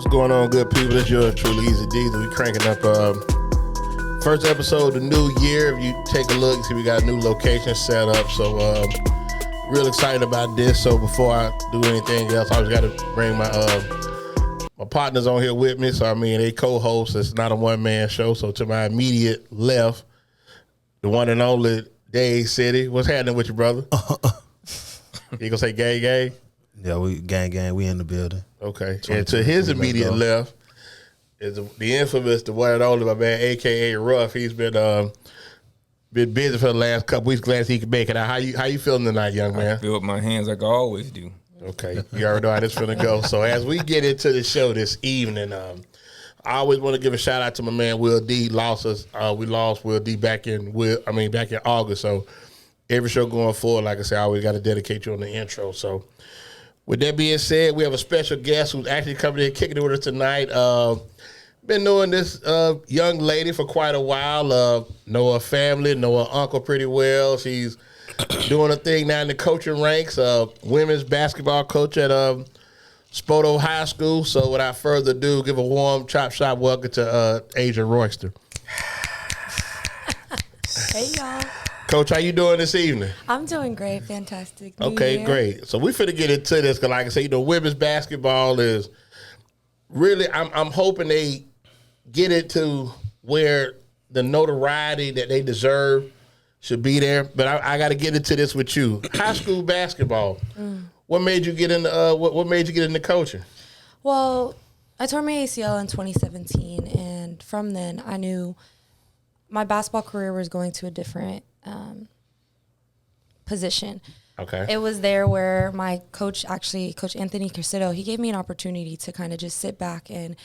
going on, good people? It's yours truly, EZDZ. We cranking up first episode of the new year. If you take a look, see we got a new location set up. So real excited about this. So before I do anything else, I always got to bring my partners on here with me. So I mean, they co-hosts. It's not a one-man show. So to my immediate left, the one and only Dade City. What's happening with you, brother? You gonna say gang, gang? Yeah, we gang. We in the building. Okay. And to his immediate left is the infamous, the one and only, my man, a.k.a. Ruff. He's been busy for the last couple weeks. Glad he could make it out. How you feeling tonight, young man? I feel with my hands like I always do. Okay. You already know how this finna go. So as we get into the show this evening, I always want to give a shout out to my man Will D. Lost us. We lost Will D back in August. So every show going forward, like I said, I always got to dedicate you on the intro. So with that being said, we have a special guest who's actually coming in kicking it with us tonight. Been knowing this young lady for quite a while. Know her family, know her uncle pretty well. She's doing a thing now in the coaching ranks. Women's basketball coach at Spoto High School. So without further ado, give a warm chop shop welcome to Asia Royster. Hey, y'all. Coach, how you doing this evening? I'm doing great. Fantastic. New Okay, year. great. So we finna get into this because, like I say, women's basketball is really. I'm hoping they get it to where the notoriety that they deserve should be there. But I got to get into this with you. High school basketball. What made you get into what made you get into coaching? Well, I tore my ACL in 2017, and from then I knew my basketball career was going to a different position. Okay. It was there where my coach, actually, Coach Anthony Crescito, he gave me an opportunity to kind of just sit back and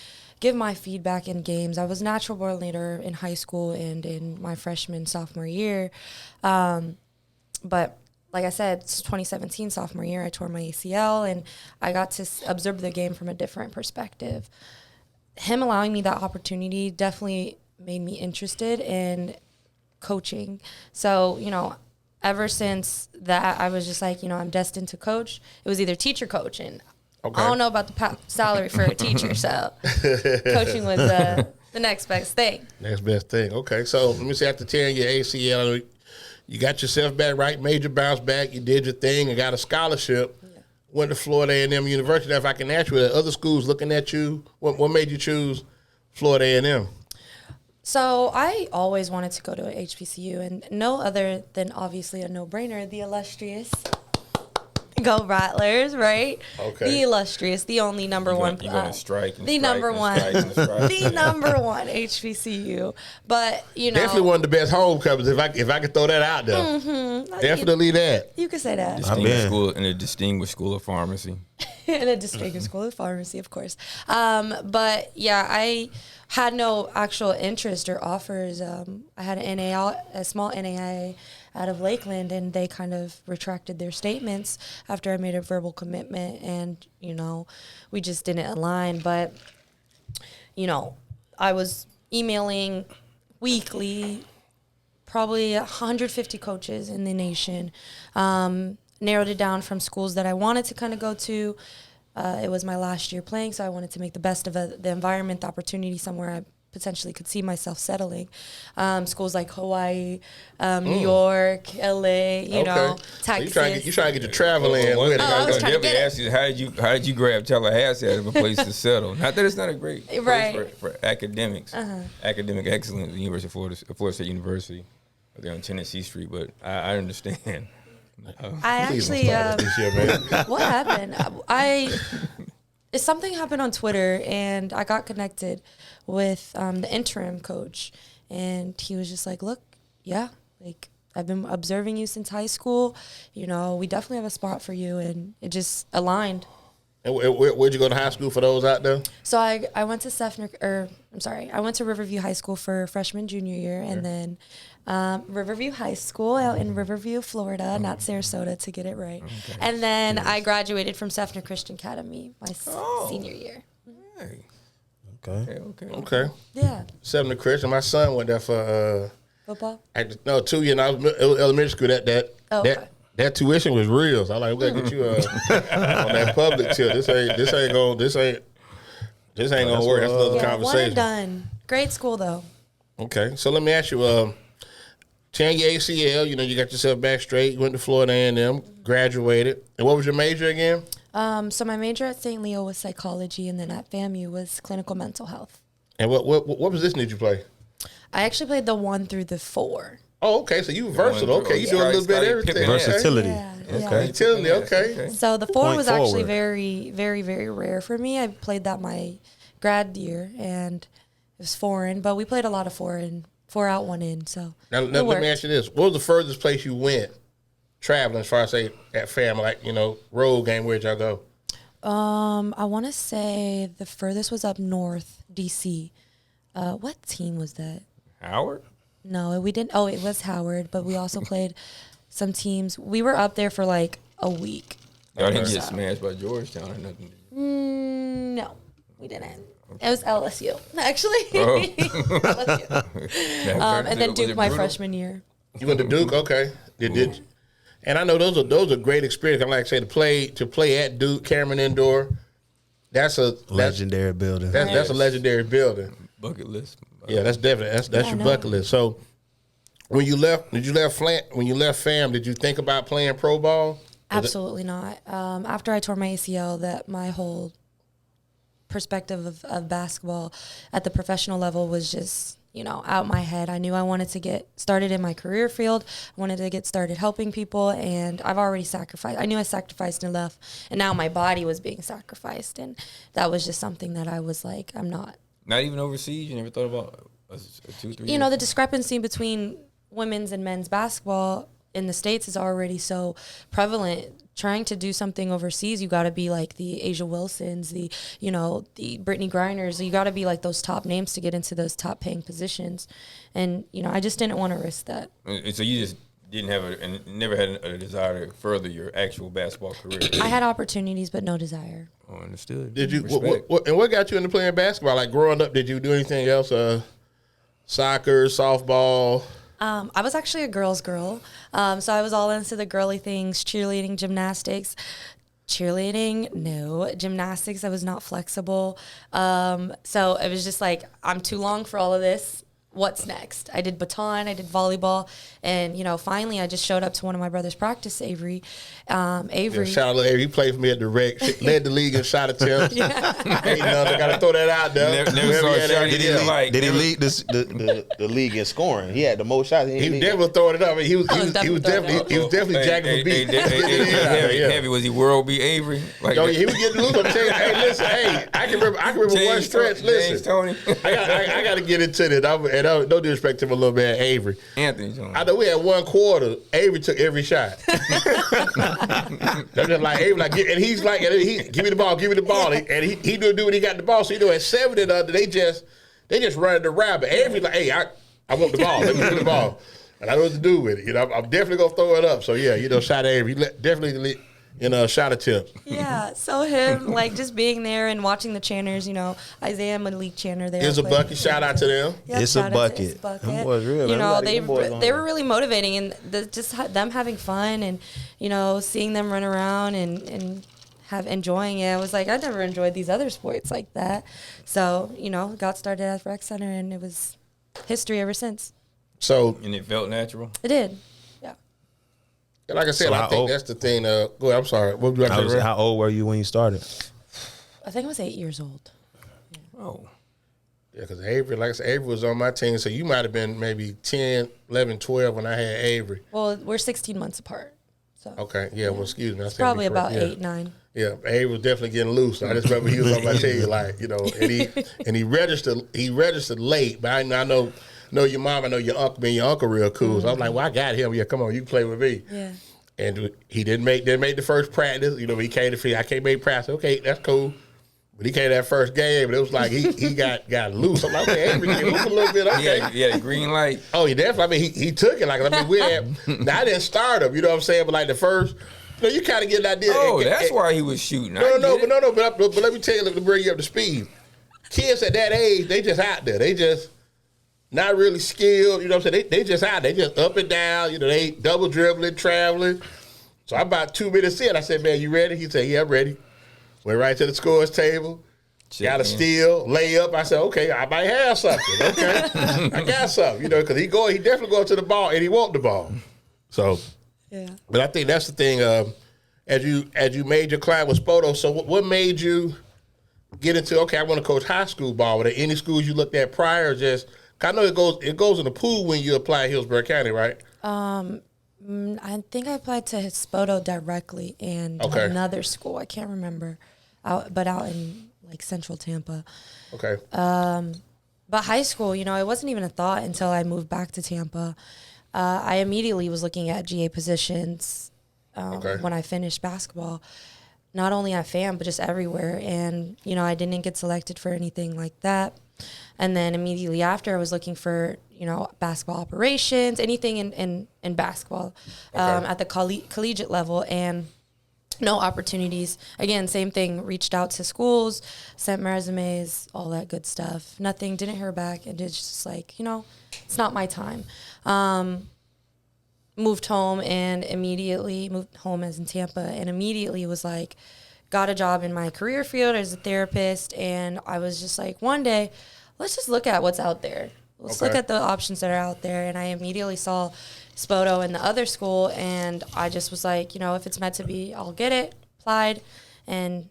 give my feedback in games. I was natural born leader in high school and in my sophomore year. But like I said, it's 2017, sophomore year, I tore my ACL, and I got to observe the game from a different perspective. Him allowing me that opportunity definitely made me interested in coaching. So, ever since that, I was just like, I'm destined to coach. It was either teacher coach, and okay. I don't know about the salary for a teacher, so coaching was the next best thing. Next best thing. Okay, so let me see, after tearing your ACL, you got yourself back right, made your bounce back, you did your thing and got a scholarship, went to Florida A&M University. Now, if I can ask you, are other schools looking at you? What made you choose Florida A&M? So I always wanted to go to a HBCU, and no other than obviously a no-brainer, the illustrious Go Rattlers, right? Okay. The illustrious, the only number one. You're going to strike. The number one. The number one HBCU. But, Definitely one of the best homecomings, if I could throw that out there. Mm-hmm. Definitely that. You could say that. In a distinguished school of pharmacy. In a distinguished school of pharmacy, of course. But, yeah, I had no actual interest or offers. I had a small NAIA out of Lakeland, and they kind of retracted their statements after I made a verbal commitment, and, we just didn't align. But, I was emailing weekly, probably 150 coaches in the nation, narrowed it down from schools that I wanted to kind of go to. It was my last year playing, so I wanted to make the best of the environment, the opportunity, somewhere I potentially could see myself settling. Schools like Hawaii, New York, LA, Texas. So you trying to get your travel in. I was trying to get ask you, how did you grab Tallahassee out of a place to settle? Not that it's not a great place for academics, academic excellence at the University of Florida State University, there on Tennessee Street, but I understand. I actually, what happened? Something happened on Twitter, and I got connected with the interim coach, and he was just like, look, I've been observing you since high school. We definitely have a spot for you, and it just aligned. And where'd you go to high school for those out there? So I went to I went to Riverview High School for freshman, junior year, and then Riverview High School out in Riverview, Florida, not Sarasota, to get it right. Okay. And then I graduated from Sefner Christian Academy my senior year. Hey. Okay. Yeah. Sefner Christian. My son went there for football. 2 years. I was elementary school. That tuition was real. So I'm like, we gotta get you on that public tip. This ain't This ain't gonna work. That's another One conversation. and done. Great school though. Okay, so let me ask you, change your ACL, you know, you got yourself back straight, you went to Florida A&M, graduated. And what was your major again? So my major at St. Leo was psychology, and then at FAMU was clinical mental health. And what position did you play? I actually played the 1 through the 4. Oh, okay, so you were versatile. Okay, you doing a little bit of everything. Versatility. Yeah, Okay. Versatility, okay. So the 4 Point was actually forward. very, very, very rare for me. I played that my grad year, and it was foreign, but we played a lot of 4 out, 1 in. So Now it let worked. me ask you this. What was the furthest place you went traveling as far as, say, at FAM, like, you know, road game, where'd y'all go? I want to say the furthest was up north, DC. What team was that? Howard? No, we didn't. Oh, it was Howard, but we also played some teams. We were up there for like a week. Y'all didn't get smashed by Georgetown or nothing. No, we didn't. It was LSU, actually. Oh. LSU. And then Was Duke it my brutal? freshman year. You went to Duke, okay. Did and I know those are great experiences. Like I say, to play at Duke, Cameron Indoor, that's a Legendary building. That's a legendary building. Bucket list. Yeah, that's definitely that's your know. bucket list. So when you left FAM, did you think about playing pro ball? Absolutely not. After I tore my ACL, that my whole perspective of basketball at the professional level was just, you know, out my head. I knew I wanted to get started in my career field. I wanted to get started helping people, and I've already sacrificed. I knew I sacrificed enough, and now my body was being sacrificed, and that was just something that I was like, I'm not. Not even overseas? You never thought about a 2-3 You know, the discrepancy between women's and men's basketball in the States is already so prevalent. Trying to do something overseas, you got to be like the Asia Wilsons, the Brittany Griners. You got to be like those top names to get into those top paying positions. And, you know, I just didn't want to risk that. So you just didn't have and never had a desire to further your actual basketball career? I had opportunities, but no desire. Oh, understood. Did you Respect. what got you into playing basketball? Like growing up, did you do anything else? Soccer, softball? I was actually a girl's girl. So I was all into the girly things, cheerleading, gymnastics. Cheerleading, no. Gymnastics, I was not flexible. So it was just like, I'm too long for all of this. What's next? I did baton, I did volleyball, and, you know, finally I just showed up to one of my brother's practice, Avery. Avery. Yeah, shout out to Avery. He played for me at the rec. Led the league in shot attempts. Ain't nothing. Got to throw that out there. Never saw a shot he didn't like. Did he lead the league in scoring? He had the most shots. He was definitely throwing it up. He was definitely jacking for beat. Heavy. Was he World B. Avery? Like, Yo, he was getting loose. I'm telling you, hey, listen, hey, I can remember one stretch. James Listen, Tony. I got to get into this. No disrespect to him a little bit, Avery. Anthony Jones. I know we had one quarter. Avery took every shot. I'm just like Avery, like, and he's like, give me the ball, and he do when he got the ball. So you know, at 7 and under, they just running around. But Avery like, hey, I want the ball. Let me get the ball, and I know what to do with it. You know, I'm definitely gonna throw it up. So yeah, you know, shout out Avery. Definitely. Shot attempts. Yeah, so him, like, just being there and watching the chanters, you know, Isaiah Malik chanter there. Here's a bucket. Shout out to them. Yep, It's a shout out to bucket. It's Bucket. Them boys real. You know, Them boys on they here. were really motivating, and them having fun, and, you know, seeing them run around and enjoying it. I was like, I never enjoyed these other sports like that. So, you know, got started at rec center, and it was history ever since. So, And it felt natural. It did. Yeah. like I said, So I how think old- that's the thing. Go ahead. I'm sorry. What would you like to say? How old were you when you started? I think I was 8 years old. Oh. Yeah, because Avery, like I said, Avery was on my team, so you might have been maybe 10, 11, 12 when I had Avery. Well, we're 16 months apart. So Okay, yeah, well, excuse me. I said probably before, about yeah. 8, 9. Yeah, Avery was definitely getting loose. I just remember he was on my team, like, you know, and he registered late, but I know your mom, I know your uncle, your uncle real cool. So I was like, well, I got him. Yeah, come on, you can play with me. Yeah. And he didn't make the first practice. You know, he came to feel I can't make practice. Okay, that's cool. But he came to that first game, but it was like he got loose. I'm like, okay, Avery get loose a little bit. Okay. He had a green light. Oh, he definitely. I mean, he took it. Like, I mean, we had. Now, I didn't start him. You know what I'm saying? But like the first, you know, you kind of get an idea. Oh, that's why he was shooting. No. But let me tell you, let me bring you up to speed. Kids at that age, they just out there. They just not really skilled. You know what I'm saying? They just out there. They just up and down. You know, they double dribbling, traveling. So I'm about 2 minutes in. I said, man, you ready? He said, yeah, I'm ready. Went right to the scores table. got a steal, lay up. I said, okay, I might have something. Okay, I got something. Because he definitely going to the ball and he want the ball. So, yeah. But I think that's the thing. As you made your climb with Spoto, so what made you get into? Okay, I want to coach high school ball. Were there any schools you looked at prior? Or just I know it goes in the pool when you apply Hillsborough County, right? I think I applied to Spoto directly and another school. I can't remember, out in like central Tampa. Okay. But high school, it wasn't even a thought until I moved back to Tampa. I immediately was looking at GA positions when I finished basketball, not only at FAM but just everywhere. And I didn't get selected for anything like that. And then immediately after, I was looking for basketball operations, anything in basketball at the collegiate level, and no opportunities. Again, same thing. Reached out to schools, sent my resumes, all that good stuff. Nothing. Didn't hear back, and it's just like it's not my time. Moved home as in Tampa, and immediately was like, got a job in my career field as a therapist, and I was just like, one day, let's just look at what's out there. Let's look at the options that are out there. And I immediately saw Spoto and the other school, and I just was like, if it's meant to be, I'll get it. Applied, and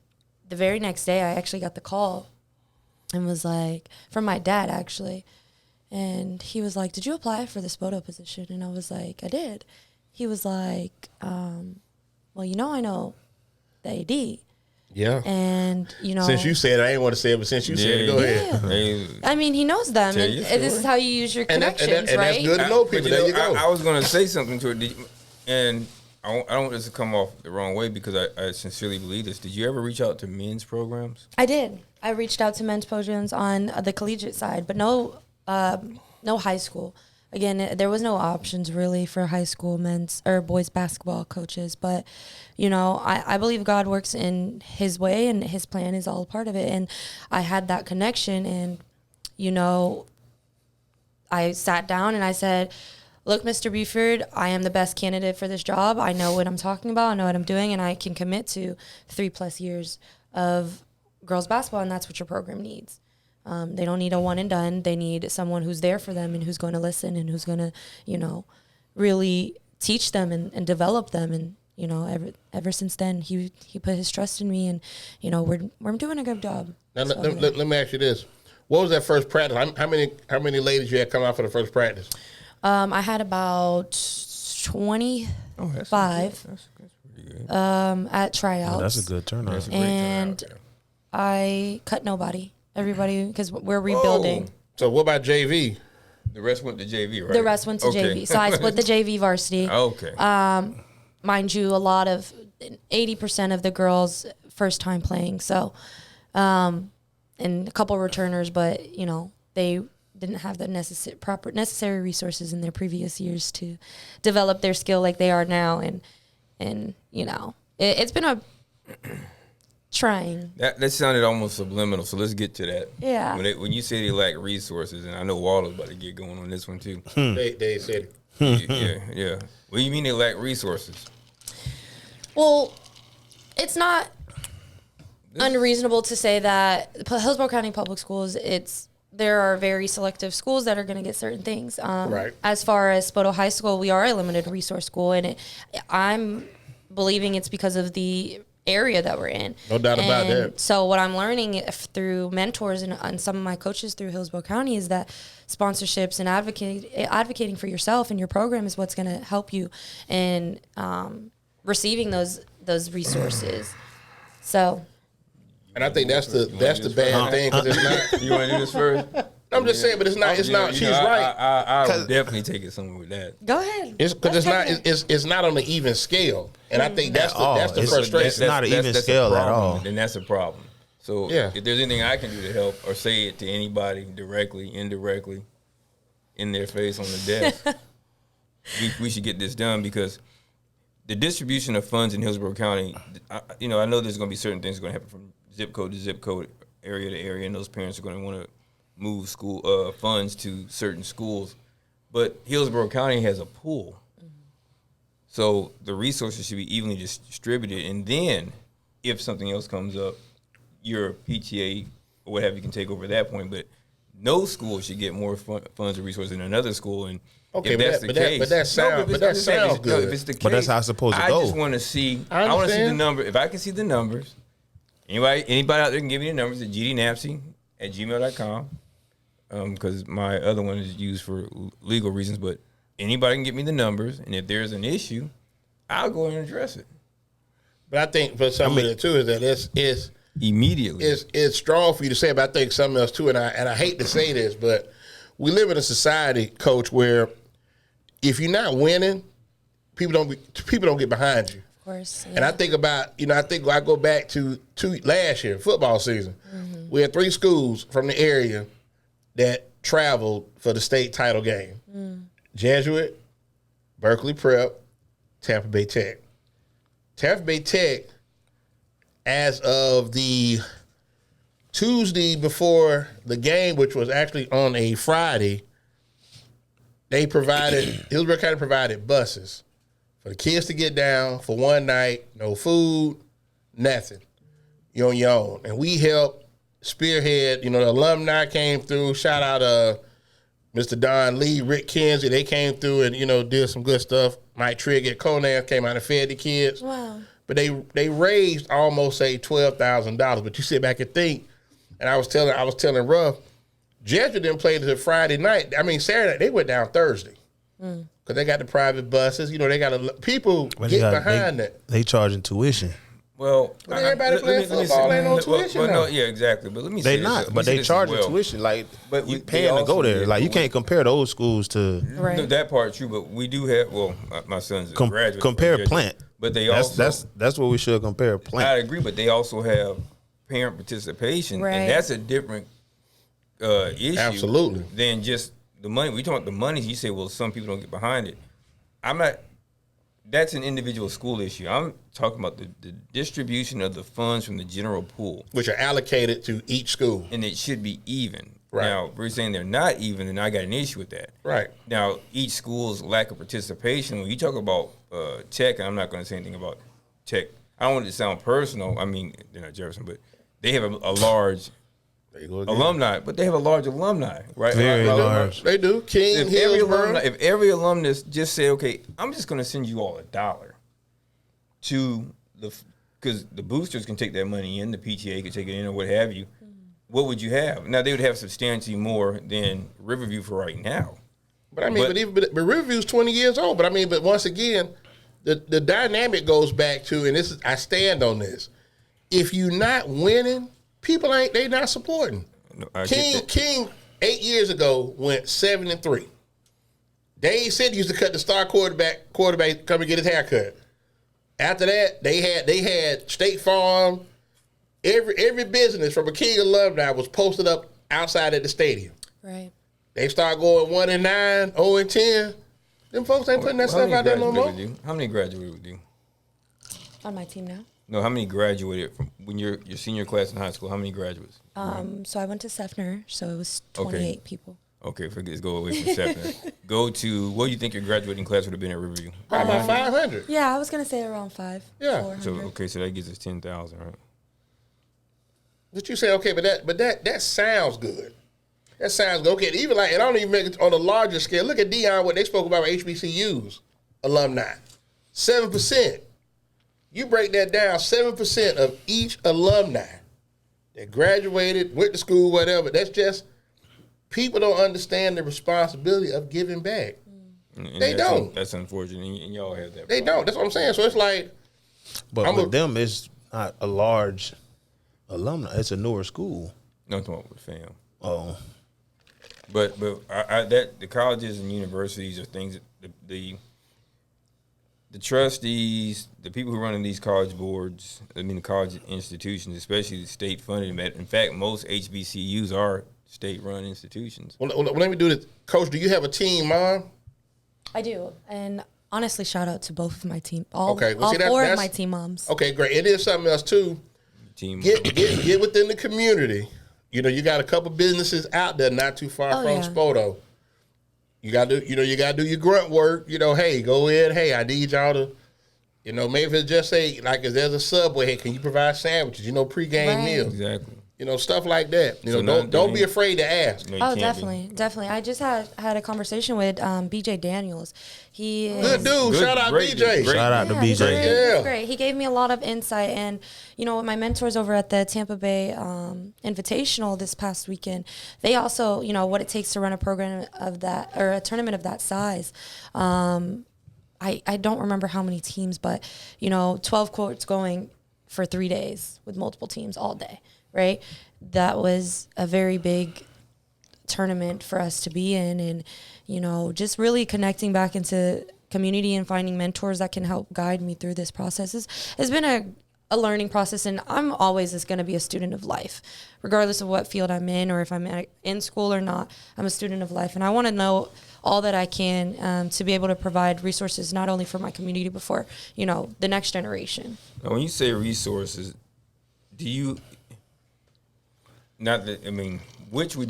the very next day, I actually got the call, and was like, from my dad actually, and he was like, "Did you apply for the Spoto position?" And I was like, "I did." He was like, "Well, I know the AD." Yeah. And, since you said it, I didn't want to say it, but since you said it, go ahead. I mean, he knows them, and this is how you use your connections, and right? that's good to know people. There you go. I was going to say something to it, and I don't want this to come off the wrong way because I sincerely believe this. Did you ever reach out to men's programs? I did. I reached out to men's programs on the collegiate side, but no high school. Again, there was no options really for high school men's or boys basketball coaches. But, I believe God works in his way, and his plan is all part of it. And I had that connection, and, I sat down and I said, "Look, Mr. Buford, I am the best candidate for this job. I know what I'm talking about. I know what I'm doing, and I can commit to 3+ years of girls basketball, and that's what your program needs." They don't need a one and done. They need someone who's there for them and who's going to listen and who's going to, really teach them and develop them. And, ever since then, he put his trust in me, and, we're doing a good job. Now, let me ask you this. What was that first practice? How many ladies you had come out for the first practice? I had about 25 That's pretty good. at tryouts. That's a good turnout. That's a great And turnout, I cut nobody. Everybody, because we're rebuilding. So what about JV? The rest went to JV, right? The rest went to JV. So I split the JV varsity. Okay. Mind you, 80% of the girls first time playing. So, and a couple returners, but they didn't have the necessary resources in their previous years to develop their skill like they are now. And it's been a trying. That sounded almost subliminal, so let's get to that. Yeah. When you say they lack resources, and I know Waldo's about to get going on this one too. They said it. Yeah. What do you mean they lack resources? Well, it's not unreasonable to say that Hillsborough County Public Schools, there are very selective schools that are going to get certain things. Right. As far as Spoto High School, we are a limited resource school, and I'm believing it's because of the area that we're in. No doubt about that. So what I'm learning through mentors and some of my coaches through Hillsborough County is that sponsorships and advocating for yourself and your program is what's going to help you in receiving those resources. So. And I think that's the bad thing, because it's not. You want to do this first? I'm just saying, but it's not. It's not. She's right. I would definitely take it somewhere with that. Go ahead. It's because it's not. It's not on an even scale, and I think that's the frustration. It's not an even scale at all. Then that's a problem. So if there's anything I can do to help or say it to anybody directly, indirectly, in their face on the desk, we should get this done, because the distribution of funds in Hillsborough County, I know there's going to be certain things going to happen from zip code to zip code, area to area, and those parents are going to want to move school funds to certain schools. But Hillsborough County has a pool. Mm-hmm. So the resources should be evenly distributed. And then if something else comes up, your PTA or what have you can take over at that point. But no school should get more funds or resources than another school. And okay, if that's the case, but that sounds good. If it's the case, But that's how it's supposed to go. I just want to see. I want to see the number. If I can see the numbers, anybody out there can give me the numbers at gdnapsey@gmail.com. Because my other one is used for legal reasons, but anybody can get me the numbers, and if there's an issue, I'll go and address it. But I think for some of it too is that it's immediately. It's strong for you to say, but I think something else too, and I hate to say this, but we live in a society, Coach, where if you're not winning, people don't get behind you. Of course. Yeah. And I think about, I go back to last year, football season. Mm-hmm. We had 3 schools from the area that traveled for the state title game. Jesuit, Berkeley Prep, Tampa Bay Tech. Tampa Bay Tech, as of the Tuesday before the game, which was actually on a Friday, Hillsborough County provided buses for the kids to get down for one night, no food, nothing. You're on your own. And we helped spearhead, the alumni came through. Shout out Mr. Don Lee, Rick Kinsey. They came through and, did some good stuff. Mike Trigg at Conan came out and fed the kids. Wow. But they raised almost, say, $12,000. But you sit back and think, and I was telling Ruff, Jesuit didn't play until Friday night. I mean, Saturday, they went down Thursday. Because they got the private buses. They got people behind that. They charging tuition. Well, everybody playing football ain't no tuition. No, yeah, exactly. But let me say they not, but they charging tuition. Like, but you paying to go there. Like, you can't compare those schools to that part. True, but we do have. Well, my son's a graduate. Compare Plant, but they that's what we should compare Plant. I agree, but they also have parent participation, and that's a different issue. Absolutely. Than just the money. We talk about the money. You say, well, some people don't get behind it. I'm not. That's an individual school issue. I'm talking about the distribution of the funds from the general pool, which are allocated to each school, and it should be even. Right. Now, if we're saying they're not even, and I got an issue with that. Right. Now, each school's lack of participation. When you talk about Tech, and I'm not going to say anything about Tech. I don't want it to sound personal. I mean, they're not Jefferson, but they have a large alumni. But they have a large alumni, right? Very large. They do. King, Hillsborough. If every alumnus just say, okay, I'm just going to send you all $1 to because the boosters can take that money in, the PTA can take it in, or what have you. What would you have? Now, they would have substantially more than Riverview for right now. But I mean, but Riverview's 20 years old. But once again, the dynamic goes back to, and I stand on this. If you're not winning, they not supporting. No, King 8 years ago went 7-3. Dade City used to cut the star quarterback come and get his haircut. After that, they had State Farm. Every business from a King alumni was posted up outside at the stadium. Right. They start going 1-9, 0-10. Them folks ain't putting that stuff out there no more. How many graduated with you? On my team now. No, how many graduated from when your senior class in high school? How many graduates? So I went to Sefner, so it was 28 people. Okay, go away from Sefner. Go to what do you think your graduating class would have been at Riverview? Probably about 500. Yeah, I was gonna say around 5. Yeah. 400. So that gives us 10,000, right? But you say okay, but that sounds good. That sounds good. Okay, even like, and I don't even make it on a larger scale. Look at Dion, what they spoke about with HBCUs alumni, 7%. You break that down, 7% of each alumni that graduated, went to school, whatever. That's just people don't understand the responsibility of giving back. And they don't. That's unfortunate, and y'all have that. They don't. That's what I'm saying. So it's like, but with them, it's not a large alumni. It's a newer school. No, I'm talking about with FAM. Oh, but the colleges and universities are things that the trustees, the people who run in these college boards, the college institutions, especially the state funded. In fact, most HBCUs are state-run institutions. Well, let me do this. Coach, do you have a team, Mom? I do. And honestly, shout out to both of my team. All 4 of my team moms. Okay, great. It is something else, too. Get within the community. You got a couple businesses out there not too far from Spoto. You gotta do your grunt work. Hey, go in. Hey, I need y'all to, maybe if it's just say, like, if there's a Subway, hey, can you provide sandwiches? Pregame meals. Exactly. stuff like that. Don't be afraid to ask. No, you Oh, can't definitely. I just had a conversation with BJ Daniels. He is Good dude. Shout out great, BJ. great. Shout out to he's BJ. great. Yeah. He's great. He gave me a lot of insight, and with my mentors over at the Tampa Bay Invitational this past weekend, they also what it takes to run a program of that or a tournament of that size. I don't remember how many teams, but 12 courts going for 3 days with multiple teams all day. Right, that was a very big tournament for us to be in, and just really connecting back into community and finding mentors that can help guide me through this process has been a learning process. And I'm always just going to be a student of life, regardless of what field I'm in or if I'm in school or not. I'm a student of life, and I want to know all that I can to be able to provide resources not only for my community but for the next generation. Now, when you say resources, do you? Which do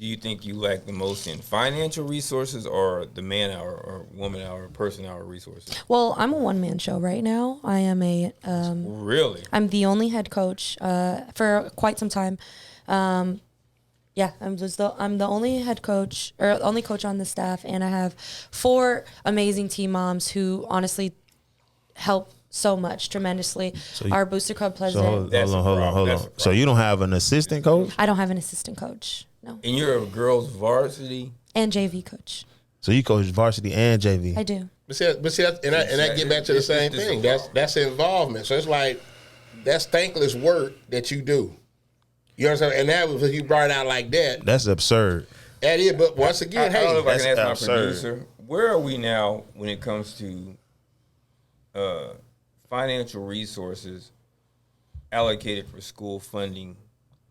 you think you lack the most in, financial resources or the man hour or woman hour, person hour resources? Well, I'm a one-man show right now. I am Really? I'm the only head coach for quite some time. I'm the only head coach or only coach on the staff, and I have 4 amazing team moms who honestly help so much tremendously. Our booster club president. Hold on. So you don't have an assistant coach? I don't have an assistant coach. No. And you're a girls varsity And JV coach. So you coach varsity and JV? I do. But see, that get back to the same thing. That's involvement. So it's like that's thankless work that you do. You understand? And that was you brought it out like that. That's absurd. That is, but once again, I don't know if I can that's ask my absurd. producer, where are we now when it comes to financial resources allocated for school funding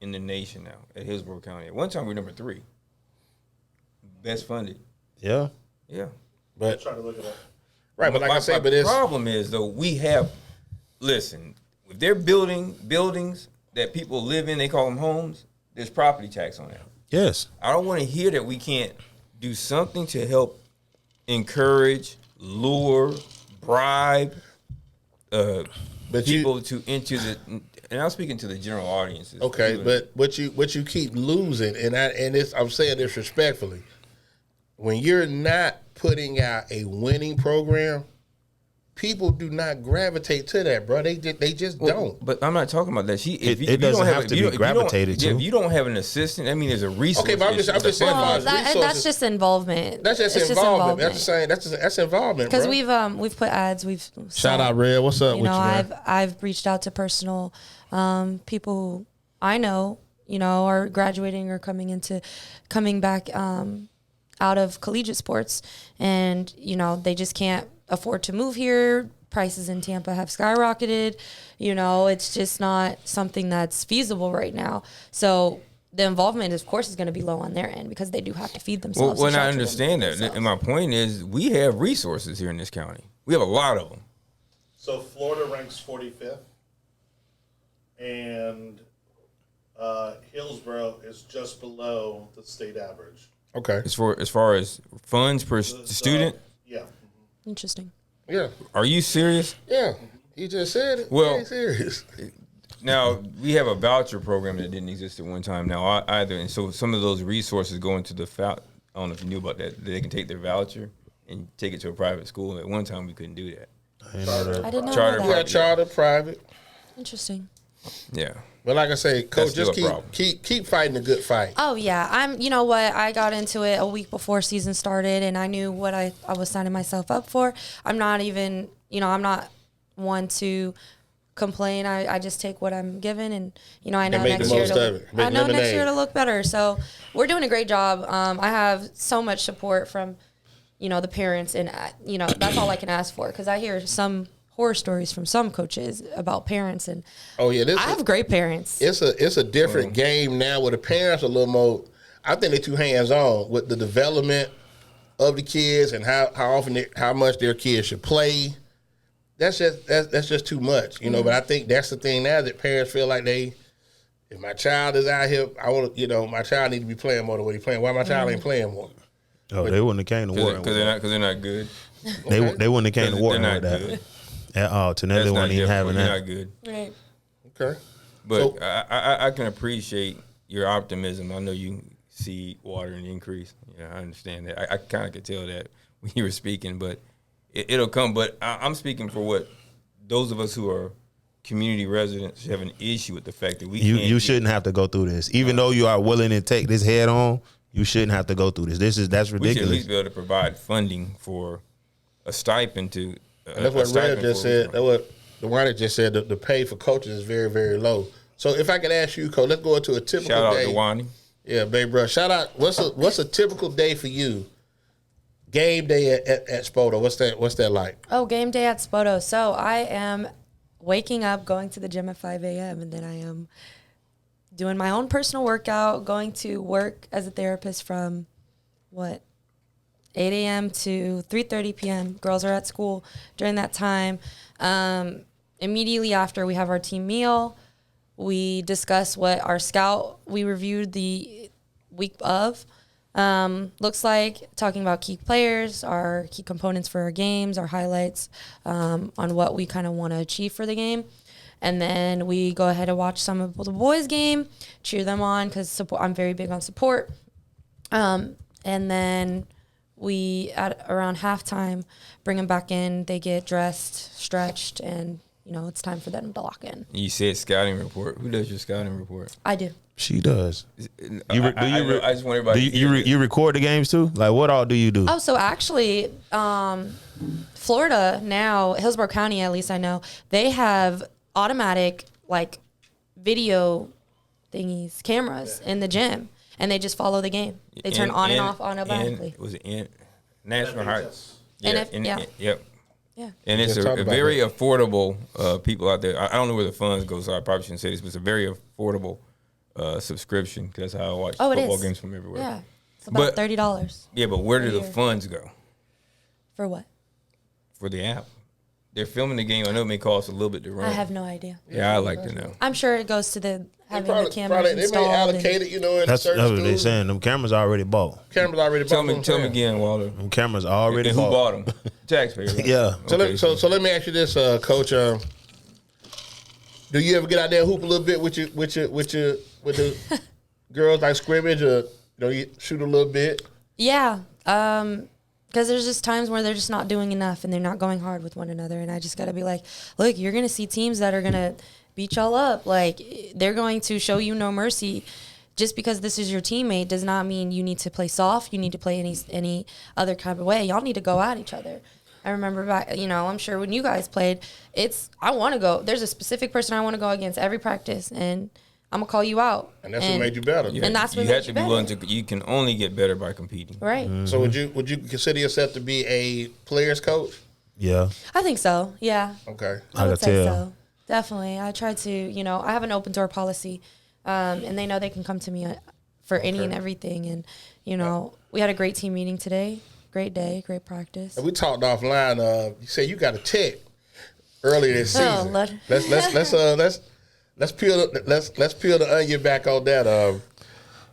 in the nation now at Hillsborough County? At one time, we were number 3. Best funded. Yeah. Yeah. but Trying to look it up. right. But like I said, but the it's problem is, though, listen, if they're building buildings that people live in, they call them homes, there's property tax on that. Yes. I don't want to hear that we can't do something to help encourage, lure, bribe people and I'm speaking to the general audiences. okay. But what you keep losing, I'm saying this respectfully, when you're not putting out a winning program, people do not gravitate to that, bro. They just don't. But I'm not talking about that. It doesn't have to be gravitated to. If you don't have an assistant, that means there's a resource. Okay, but I'm just saying. Well, resources. that's just involvement. That's just It's involvement. That's the same. That's involvement. Because bro. we've put ads. We've Shout out Red. What's up with you, man? I've reached out to personal people who I know are graduating or coming back out of collegiate sports, and they just can't afford to move here. Prices in Tampa have skyrocketed. It's just not something that's feasible right now. So the involvement, of course, is going to be low on their end because they do have to feed themselves. Well, I understand that. And my point is, we have resources here in this county. We have a lot of them. So Florida ranks 45th, and Hillsborough is just below the state average. Okay. As far as funds per student. Yeah. Interesting. Yeah. Are you serious? Yeah. You just said it. Well- Well, serious. Now, we have a voucher program that didn't exist at one time now either. And so some of those resources go into I don't know if you knew about that. They can take their voucher and take it to a private school. At one time, we couldn't do that. I didn't know Charter that. You got charter, private. Interesting. Yeah. But like I say, Coach, That's still just a problem. keep fighting the good fight. Oh yeah, you know what? I got into it a week before season started, and I knew what I was signing myself up for. I'm not even, I'm not one to complain. I just take what I'm given, and I know make the next year most of it. Make I know next lemonade. year to look better. So we're doing a great job. I have so much support from, the parents, and that's all I can ask for, because I hear some horror stories from some coaches about parents, and Oh yeah, I have great parents. it's a different game now where the parents are a little more. I think they're too hands on with the development of the kids and how much their kids should play. That's just too much, But I think that's the thing now that parents feel like if my child is out here, I want my child need to be playing more than what he's playing. Why my child ain't playing more? Oh, they wouldn't have came to war. Because they're not good. They wouldn't have came to war They're not with that good. at all. Tonight they That's weren't not even your having fault. that. You're not good. Right. Okay. But I can appreciate your optimism. I know you see water and increase. Yeah, I understand that. I kind of could tell that when you were speaking, but it'll come. But I'm speaking for what those of us who are community residents have an issue with the fact that you shouldn't have to go through this. Even though you are willing to take this head on, you shouldn't have to go through this. That's ridiculous. We should at least be able to provide funding for a stipend to. That's what Red just said. That's what the Warner just said. The pay for coaches is very, very low. So if I could ask you, Coach, let's go into a typical day. Shout out to Wani. Yeah, baby, bro. Shout out. What's a typical day for you? Game day at Spoto. What's that like? Oh, game day at Spoto. So I am waking up, going to the gym at 5 a.m., and then I am doing my own personal workout, going to work as a therapist from, 8 a.m. to 3:30 p.m. Girls are at school during that time. Immediately after, we have our team meal. We discuss what our scout we reviewed the week of looks like, talking about key players, our key components for our games, our highlights, on what we kind of want to achieve for the game. And then we go ahead and watch some of the boys' game, cheer them on because I'm very big on support. And then we, at around halftime, bring them back in. They get dressed, stretched, and, it's time for them to lock in. You said scouting report. Who does your scouting report? I do. She does. I just want everybody do you record the games too? Like, what all do you do? Oh, so actually, Florida now, Hillsborough County, at least I know, they have automatic, video thingies, cameras in the gym, and they just follow the game. They turn on and off automatically. Was it in National Heights? Yep. Yeah. And it's a very affordable, people out there. I don't know where the funds go, so I probably shouldn't say this, but it's a very affordable subscription, because that's how I watch football games from everywhere. Yeah. It's about $30. Yeah, but where do the funds go? For what? For the app. They're filming the game. I know it may cost a little bit to run. I have no idea. Yeah, I'd like to know. I'm sure it goes to the having the cameras installed. They may allocate it, in that's certain what they're saying. Them cameras already bought. Cameras already bought. Tell me again, Waldo. Them cameras already and bought. who bought them? Taxpayers. Right? Yeah. So let me ask you this, Coach. Do you ever get out there and hoop a little bit with the girls, like scrimmage, or you shoot a little bit? Yeah. Because there's just times where they're just not doing enough and they're not going hard with one another. And I just got to be like, look, you're going to see teams that are going to beat y'all up. Like, they're going to show you no mercy. Just because this is your teammate does not mean you need to play soft. You need to play any other kind of way. Y'all need to go at each other. I remember back, I'm sure when you guys played, I want to go. There's a specific person I want to go against every practice, and I'm going to call you out. And that's what made you better. Yeah. And that's what you made have to you be better. willing to. You can only get better by competing. Right. Mm-hmm. So would you consider yourself to be a player's coach? Yeah. I think so. Yeah. Okay. I would could say tell. so. Definitely. I try to, I have an open door policy, and they know they can come to me for any and everything. And, we had a great team meeting today. Great day, great practice. And we talked offline. You said you got a tech earlier this season. Lord. Let's peel the onion back on that.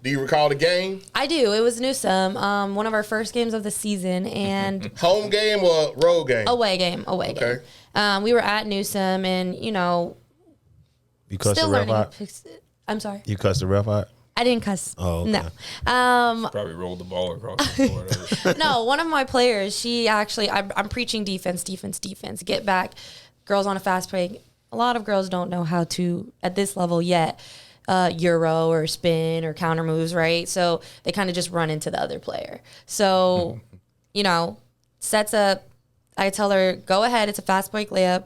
Do you recall the game? I do. It was Newsome, one of our first games of the season, and Home game or road game? away game. Okay. We were at Newsome, and You cussed still the ref learning. out? I'm sorry. You cussed the ref out? I didn't cuss. Oh, okay. No. Probably rolled the ball across the floor. No, one of my players, she actually, I'm preaching defense, get back, girls on a fast break. A lot of girls don't know how to, at this level yet, Euro or spin or counter moves, right? So they kind of just run into the other player. So, sets up, I tell her, go ahead, it's a fast break layup,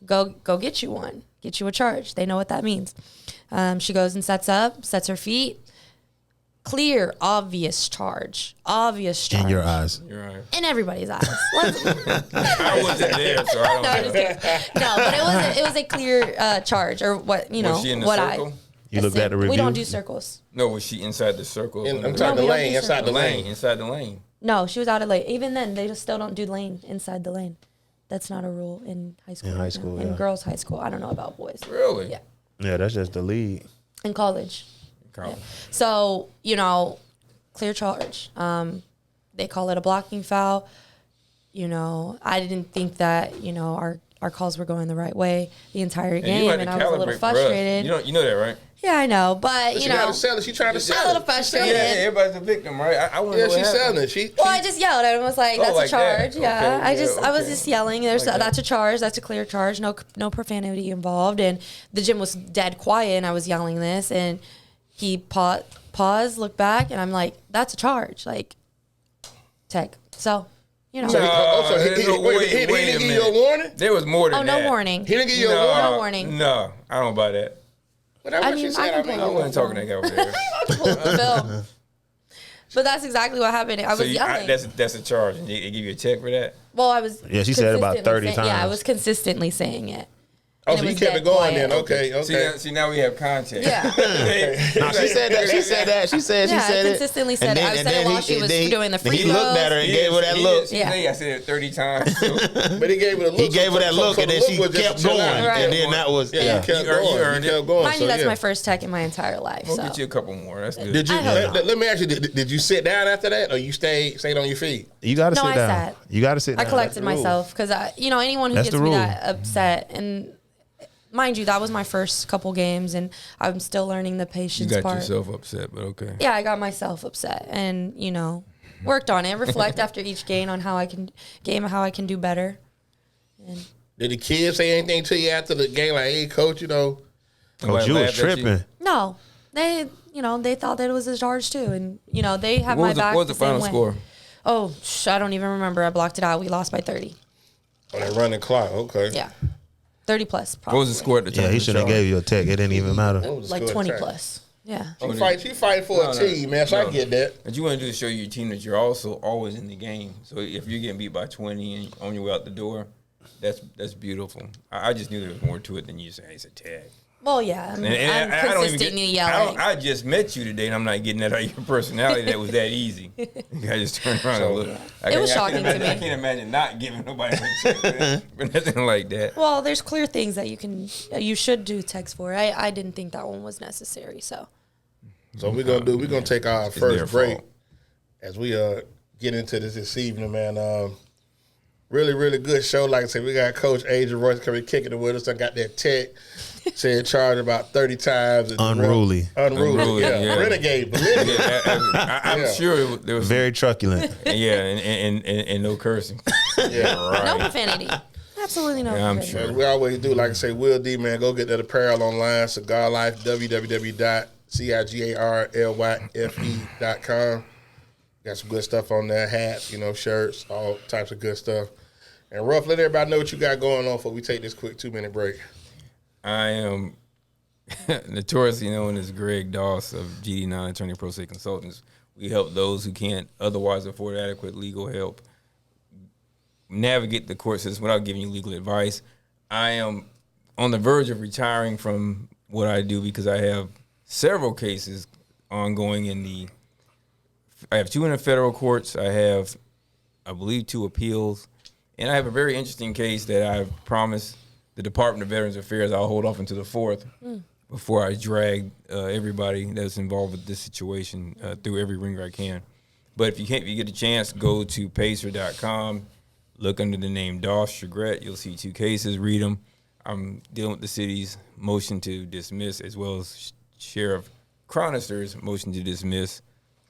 go get you one, get you a charge. They know what that means. She goes and sets her feet. Clear, obvious charge. In your eyes. You're right. In everybody's eyes. I wasn't there, so I don't No, I'm know. just kidding. No, but it was a clear charge, or what Was she in the what circle? You looked at the review? We don't do circles. No, was she inside the circle? Inside No, the we don't lane. do Inside the circles. lane. Inside the lane. No, she was out of lane. Even then, they just still don't do lane inside the lane. That's not a rule in high school. In high right school, now. In yeah. girls' high school. I don't know about boys. Really? Yeah. Yeah, that's just the lead. In college. College. So, clear charge. They call it a blocking foul. I didn't think that, our calls were going the right way the entire And game, and I was a little frustrated. You know that, right? Yeah, I know, but She you know, trying to sell it. She trying to sell it. a little frustrated. Yeah, everybody's a victim, right? I want to Yeah, know what she's happened. selling it. Well, I just yelled at him. I was like, Oh, "That's like a charge." that. Yeah, Okay, I was okay. just yelling. There's Like that. that's a charge. That's a clear charge. No profanity involved. And the gym was dead quiet, and I was yelling this, and he paused, looked back, and I'm like, "That's a charge." Like, tech. So, you know. So he didn't give you a warning? There was more than that. no warning. He didn't give you a warning? No warning. No, I don't buy that. But that's I what she mean, said. I I can mean, I wasn't talking to that guy over there. Pull up the film. But that's exactly what happened. I was yelling. That's a charge. And they give you a check for that? Well, I was. Yeah, she said about 30 consistently Yeah, I times. was consistently saying it. Oh, And so it you was kept dead it going quiet. then. Okay. See, now we have context. Yeah. No, she said that. She said that. She said Yeah, I it. consistently said it. I said it while she was doing the free He looked at her and gave her that look. Yeah. I said it 30 times. So. But he gave her the look. He gave her that look, and then she was just kept chill going, out. Right. and then that was Yeah, yeah. you kept You earned going. You kept going. Mind you, So, that's yeah. my first tech in my entire life. We'll So get you a couple more. That's good. Did you? I hope Let me ask you. Did you sit down after that, or you stayed on your feet? You got to No, sit I down. sat. You got to sit I down. collected myself because anyone who That's gets the me rule. that upset, and mind you, that was my first couple games, and I'm still learning the You patience got part. yourself upset, but okay. Yeah, I got myself upset, and worked on it. Reflect after each game on how I can do better. And Did the kids say anything to you after the game? Like, hey, coach, Oh, Nobody you was laughed at you? tripping. no, they thought that it was a charge too, and they have What my was the, back. what was the same final way. score? Oh, I don't even remember. I blocked it out. We lost by 30. Oh, that running clock. Okay. Yeah, 30 plus. What Probably. was the score at the time? Yeah, he of the should have charge? gave you a tech. It didn't even matter. What was the Like score 20 time? plus. Yeah. She fight for a team, man. So I get that. What you want to do is show your team that you're also always in the game. So if you're getting beat by 20 and on your way out the door, that's beautiful. I just knew there was more to it than you say, hey, it's a tag. Well, yeah. I'm I don't even consistently get, yelling. I just met you today, and I'm not getting that out of your personality. That was that easy. I just turned around and looked. It was shocking to me. I can't imagine not giving nobody a check for nothing like that. Well, there's clear things that you should do text for. I didn't think that one was necessary. So We're gonna take our their first break fault. as we get into this evening, man. Really, really good show. Like I said, we got Coach Asia Royster coming kicking it with us. I got that tech. Said charged about 30 times. And Unruly. Unruly, Yeah. yeah. Renegade, belligerent. I'm Yeah. sure there was Very truculent. and no cursing. Yeah, no profanity. Absolutely no Yeah, I'm profanity. sure. And we always do, like I say, Will D, man, go get that apparel online, Cigar Life, www.cigarlyfe.com. Got some good stuff on there, hats, shirts, all types of good stuff. And Ruff, let everybody know what you got going on before we take this quick 2-minute break. I am notoriously known as Greg Doss of GD9 Attorney Pro Se Consultants. We help those who can't otherwise afford adequate legal help navigate the court system without giving you legal advice. I am on the verge of retiring from what I do because I have several cases ongoing I have 2 in the federal courts. I have, I believe, 2 appeals. And I have a very interesting case that I've promised the Department of Veterans Affairs I'll hold off until the 4th before I drag everybody that's involved with this situation through every ringer I can. But if you get a chance, go to pacer.com, look under the name Doss Chagret. You'll see 2 cases, read them. I'm dealing with the city's motion to dismiss as well as Sheriff Cronister's motion to dismiss,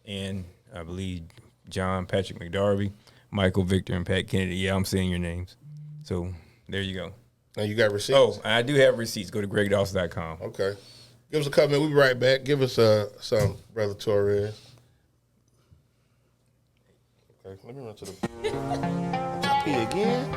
and I believe John Patrick McDarby, Michael Victor, and Pat Kennedy. Yeah, I'm saying your names. So there you go. Now you got receipts? Oh, I do have receipts. Go to gregdoss.com. Okay. Give us a couple minutes. We'll be right back. Give us some, Brother Torres. Okay, let me run to the... Pee again?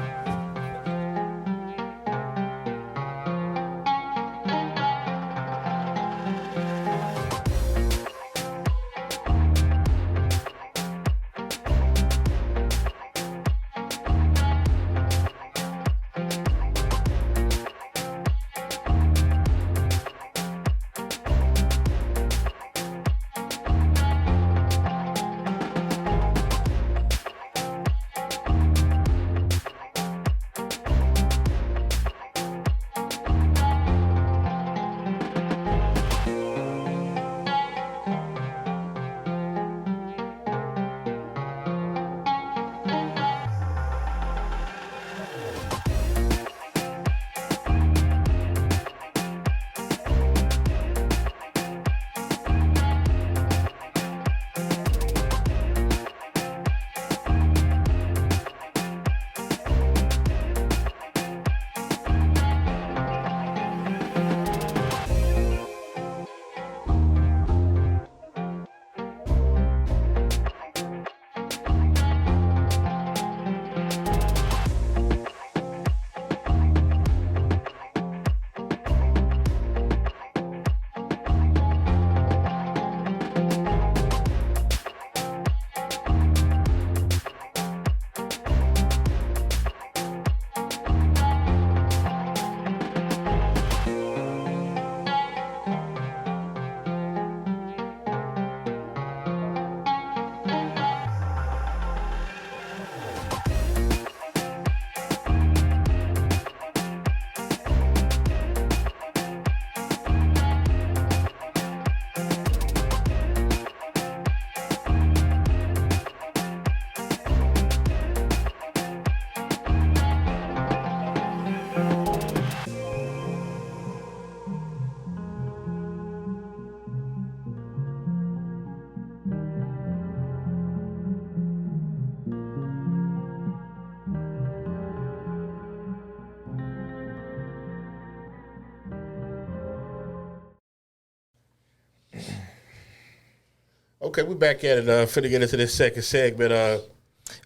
Okay, we back at it. Finna get into this second segment.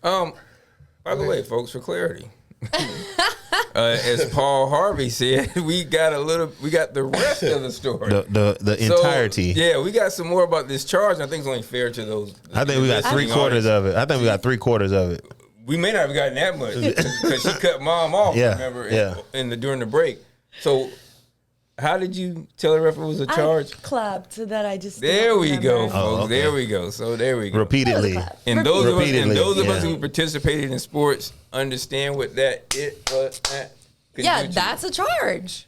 By the way, folks, for clarity, as Paul Harvey said, we got the rest of the story, the entirety. Yeah, we got some more about this charge. And I think it's only fair to those. I think we got 3/4 of it. I think we got 3/4 of it. We may not have gotten that much because she cut Mom off. Yeah, remember? During the break. So, how did you tell the ref it was a charge? I clapped so that I just. There we go, folks. Oh, okay. There we go. So there we go. Repeatedly. And those of us yeah. who participated in sports understand what that it was. Yeah, that's a charge.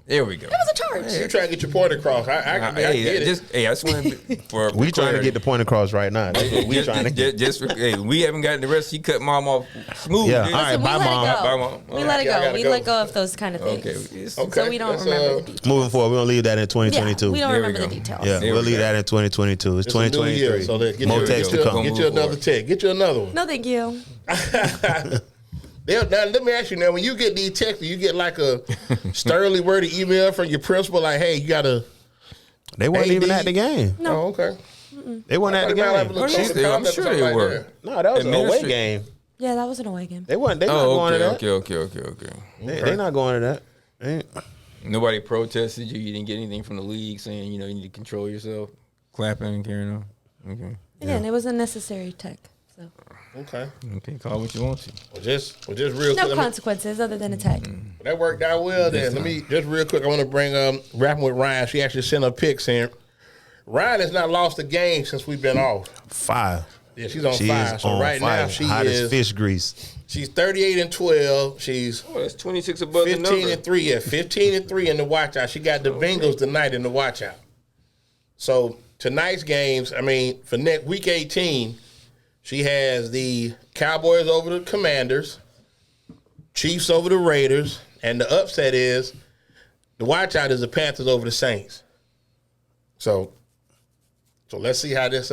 There we go. That was a charge. You trying to get your point across. I get it. I just want to We trying to get the point across right now. That's what we trying to get. We haven't gotten the rest. She cut Mom off smooth. Yeah. Dude. All right, bye, Mom. Bye, Mom. We let it go. We go. let go of those kind of things. Okay. So we don't remember the details. Moving forward, we're gonna leave that in 2022. Yeah, we don't There we remember the go. details. Yeah, There we'll we leave go. that in 2022. It's It's a new 2023. year, so get More you, text get to you, come. get you another text. Get you another one. No, thank you. Now, let me ask you now, when you get these texts, you get like a sternly worded email from your principal, like, hey, you got to. They weren't AD. even at the game. No. Oh, okay. They weren't at the Might have a game. little code of I'm conduct sure or something they were. that. No, that was an away Administrative. game. Yeah, that was an away game. They weren't. They not going to that. Okay. They not going to that. They ain't- Nobody protested you. You didn't get anything from the league saying, you need to control yourself, clapping and carrying on. Okay. Again, it was a necessary tech. So Okay. Okay, call what you want to. Well, just real no quick. consequences other than a tech. That worked out well then. Let me, just real quick, I want to bring, rapping with Ryan. She actually sent a pic saying, Ryan has not lost a game since we've been off. 5. Yeah, she's on She fire. is So on right fire. now she Hot as is, fish grease. she's 38-12. She's Oh, that's 26 above the number. 15-3. Yeah, 15-3 in the watch out. She got the Bengals tonight in the watch out. So tonight's games, I mean, for next week 18, she has the Cowboys over the Commanders, Chiefs over the Raiders, and the upset is the watch out is the Panthers over the Saints. So let's see how this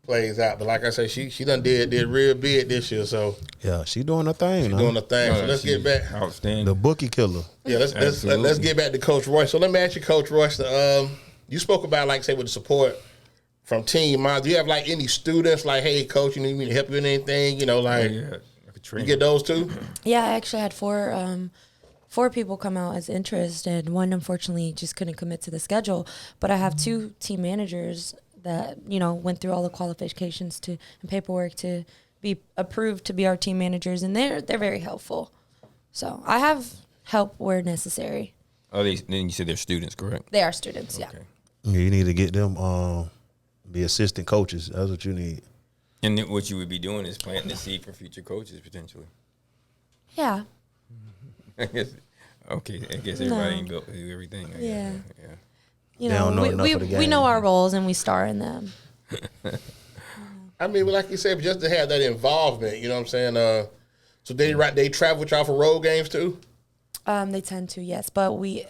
plays out. But like I said, she done did real big this year. So Yeah, she doing her thing. doing the thing. So let's get back. Outstanding. The bookie killer. Yeah, let's get back to Coach Royster. So let me ask you, Coach Royster. You spoke about, like, say, with the support from Team Miles. Do you have like any students like, hey, Coach, you need me to help you with anything? Yeah, like a you trainer. get those too. Yeah, I actually had four people come out as interest, and one unfortunately just couldn't commit to the schedule. But I have 2 team managers that went through all the qualifications and paperwork to be approved to be our team managers, and they're very helpful. So I have help where necessary. Oh, then you said they're students, correct? They are students, yeah. Okay. You need to get them be assistant coaches. That's what you need. And then what you would be doing is planting the seed for future coaches potentially. Yeah. I guess everybody ain't built to do everything. Yeah. They don't know enough of the we game. know our roles and we star in them. I mean, like you said, just to have that involvement, you know what I'm saying? So they travel with y'all for road games too? They tend to, yes, but we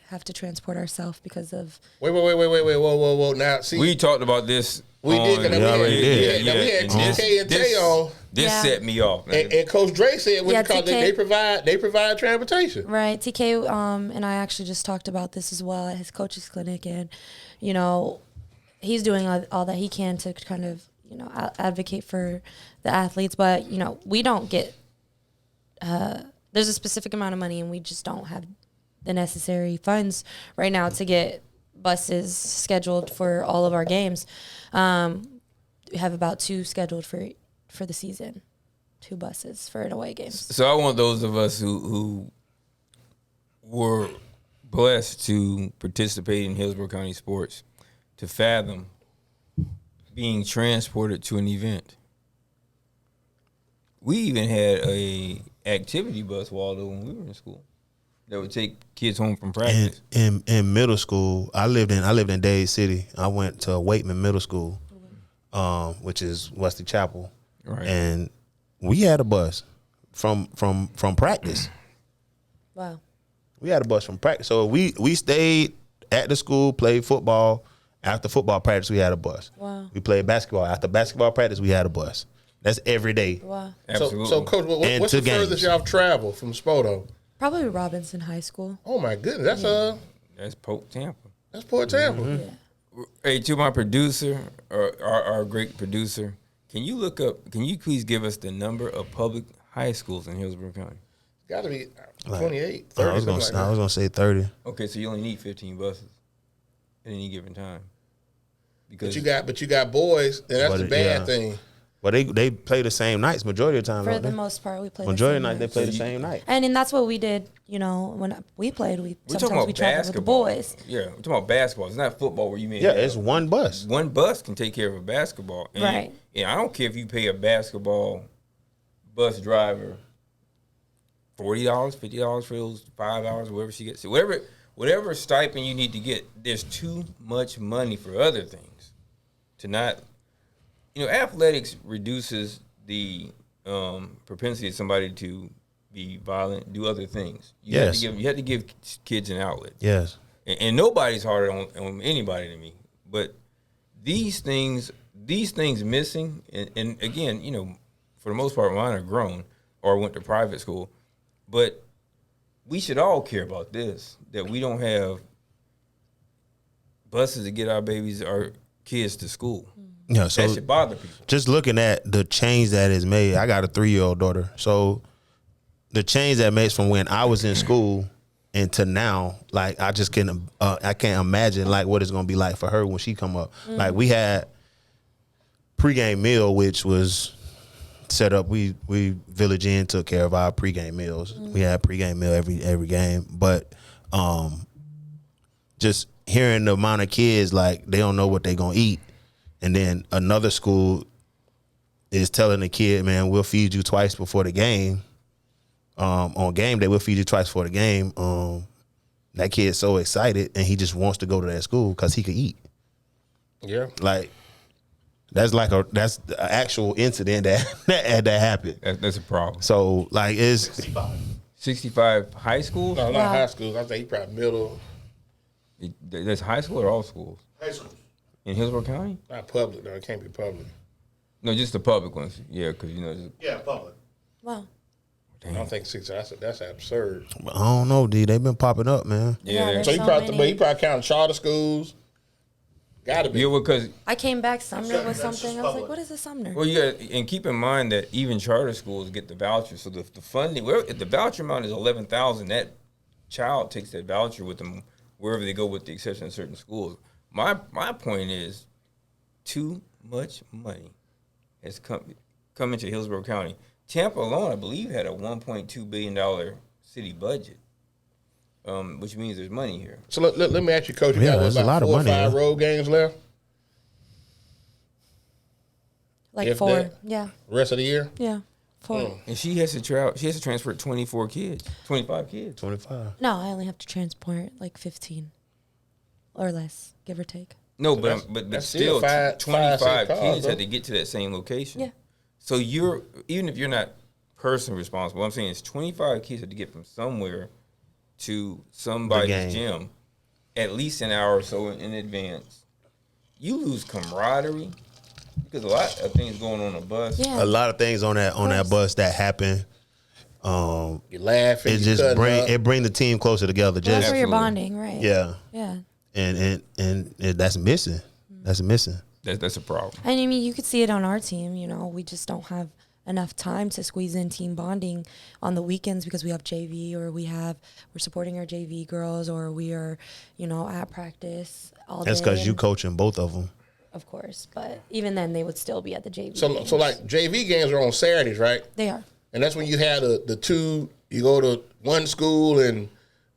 have to transport ourselves because of. Wait, whoa. Now, see, We talked about this. we did. we already did. We had TK and Tay on. This Yeah. set me off. And Coach Dre said, Yeah, TK, they provide transportation. Right, TK, and I actually just talked about this as well at his coach's clinic, and he's doing all that he can to kind of advocate for the athletes, but we don't get. There's a specific amount of money, and we just don't have the necessary funds right now to get buses scheduled for all of our games. We have about 2 scheduled for the season, 2 buses for an away games. So I want those of us who were blessed to participate in Hillsborough County sports to fathom being transported to an event. We even had a activity bus, Waldo, when we were in school, that would take kids home from practice. In middle school, I lived in Dade City. I went to Waitman Middle School, which is Wesley Chapel, Right. and we had a bus from practice. Wow. We had a bus from practice, so we stayed at the school, played football. After football practice, we had a bus. Wow. We played basketball. After basketball practice, we had a bus. That's every day. Wow. Absolutely. So Coach, And what's 2 the furthest games. y'all have traveled from Spoto? Probably Robinson High School. Oh my goodness, that's That's Pope Tampa. that's Port Tampa. Mm-hmm. Hey, to my producer, or our great producer, can you please give us the number of public high schools in Hillsborough County? Got to be 28, 30. I was gonna say 30. Okay, so you only need 15 buses at any given time. Because But you got boys, and that's the bad thing. Well, they play the same nights majority of the time. For the most part, we play majority of the the same night they play the same night. And that's what we did. You know, when we played, we're sometimes talking about we traveled with the basketball. boys. Yeah, we're talking about basketball. It's not football where you may. Yeah, it's one bus. One bus can take care of a basketball. And Right. I don't care if you pay a basketball bus driver $40, $50 for those 5 hours, whatever she gets. Whatever stipend you need to get, there's too much money for other things. To not, athletics reduces the propensity of somebody to be violent, do other things. You have to give kids an outlet. Yes. And nobody's harder on anybody than me. But these things missing, and again, for the most part, mine are grown or went to private school. But we should all care about this, that we don't have buses to get our kids to school. Yeah, so that should bother people. Just looking at the change that is made, I got a 3-year-old daughter. So the change that makes from when I was in school and to now, like I can't imagine like what it's gonna be like for her when she come up. Like we had pregame meal, which was set up. We Village Inn took care of our pregame meals. We had pregame meal every game, but just hearing the amount of kids like they don't know what they gonna eat, and then another school is telling the kid, man, we'll feed you twice before the game. On game day, we'll feed you twice before the game. That kid's so excited, and he just wants to go to that school because he could eat. Yeah, like that's the actual incident that happened. That's a problem. So like it's 65 high schools. No, not high schools. I think he probably middle. That's high school or all schools? High schools. In Hillsborough County? Not public, though. It can't be public. No, just the public ones. Yeah, because Yeah, public. Wow. I don't think 6. That's absurd. I don't know, D. They've been popping up, man. Yeah. So he probably counting charter schools. Gotta be. Yeah, because I came back Sumner with that's something. just I was like, public. what is a Sumner? well, and keep in mind that even charter schools get the voucher. So the funding, if the voucher amount is $11,000, that child takes that voucher with them wherever they go, with the exception of certain schools. My point is, too much money has come into Hillsborough County. Tampa alone, I believe, had a $1.2 billion city budget, which means there's money here. So let me ask you, Coach. You got there's a lot of 4 money, or 5 yeah. road games left? Like If 4. that- Yeah. Rest of the year? Yeah. 4. And she has to transfer 25 kids. 25. No, I only have to transport like 15 or less, give or take. No, that's- but that's still, still five, 25 6 cars, kids though. had to get to that same location. Yeah. So even if you're not personally responsible, I'm saying it's 25 kids had to get from somewhere to somebody's gym at least an hour or so in advance. You lose camaraderie because a lot of things going on a bus. Yeah. A lot of things on that bus that happen. You laughing. It you just cutting up. bring the team closer together. Well, that's Just where you're Absolutely. bonding, right? yeah, Yeah. and that's missing. That's missing. That's a problem. And I mean, you could see it on our team. We just don't have enough time to squeeze in team bonding on the weekends because we have JV or we're supporting our JV girls or we are, at practice all day. That's because you coaching both of them. Of course, but even then they would still be at the JV. So games. like JV games are on Saturdays, right? They are. And that's when you have the two. You go to one school and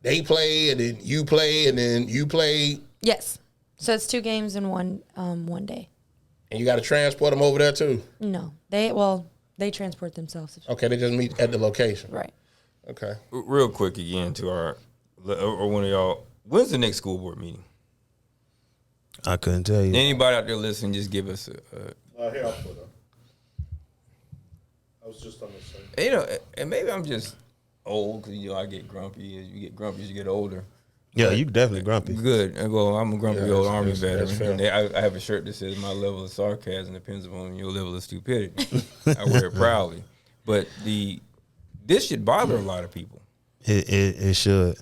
they play, and then you play, and then you play, Yes. So it's 2 games in one day. and you got to transport them over there too. No, they transport themselves. Okay, they just meet at the location. Right. Okay. Real quick again to our or one of y'all. When's the next school board meeting? I couldn't tell you. Anybody out there listening, just give us Here, I'll put up. I was just on the same. and maybe I'm just old because I get grumpy. As you get grumpy, as you get older. Yeah, you definitely grumpy. Good. Well, I'm a grumpy old Army that's veteran. fair. And I have a shirt that says my level of sarcasm depends upon your level of stupidity. I wear it proudly. But this should bother a lot of people. It should.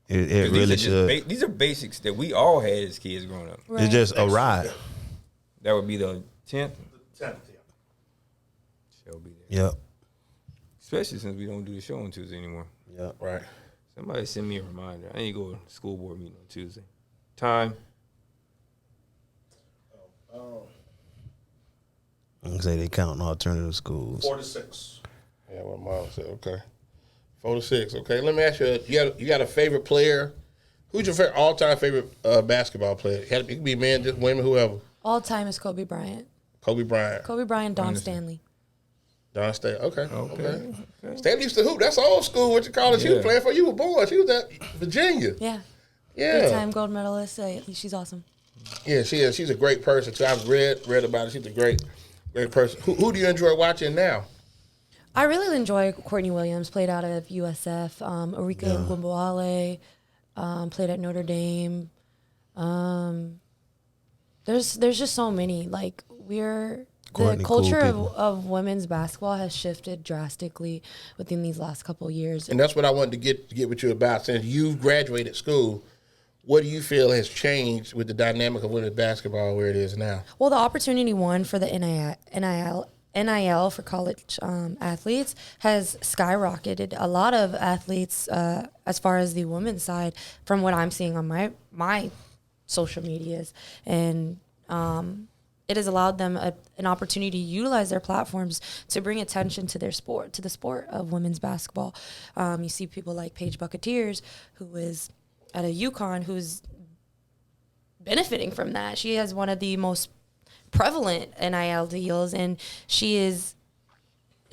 It really should. These are basics that we all had as kids growing up. Right. It's just a ride. That would be the 10th. The 10th, yeah. Shall be there. Yep. Especially since we don't do the show on Tuesday anymore. Yep. Right. Somebody send me a reminder. I need to go to school board meeting on Tuesday. Time. I'm say they counting alternative schools. 4 to 6. Yeah, what mom said. Okay. 4 to 6. Okay. Let me ask you. You got a favorite player? Who's your all-time favorite basketball player? It could be men, just women, whoever. All time is Kobe Bryant. Kobe Bryant. Kobe Bryant, Don Stanley. Don Stanley. Okay. Stanley used to hoop. That's old school. What you call it? She was playing for you. Were born. She was at Virginia. Yeah. Yeah. Big-time gold medalist. She's awesome. Yeah, she is. She's a great person too. I've read about it. She's a great person. Who do you enjoy watching now? I really enjoy Courtney Williams. Played out of USF. Arika Ngwambawale played at Notre Dame. There's just so many. Like Courtney, the culture cool of women's basketball has shifted drastically within these last couple of years. And that's what I wanted to get with you about. Since you've graduated school, what do you feel has changed with the dynamic of women's basketball where it is now? Well, the opportunity one for the NIL for college athletes has skyrocketed. A lot of athletes, as far as the women's side, from what I'm seeing on my social medias, and it has allowed them an opportunity to utilize their platforms to bring attention to their sport, to the sport of women's basketball. You see people like Paige Buccateers, who is at a UConn, who's benefiting from that. She has one of the most prevalent NIL deals, and she's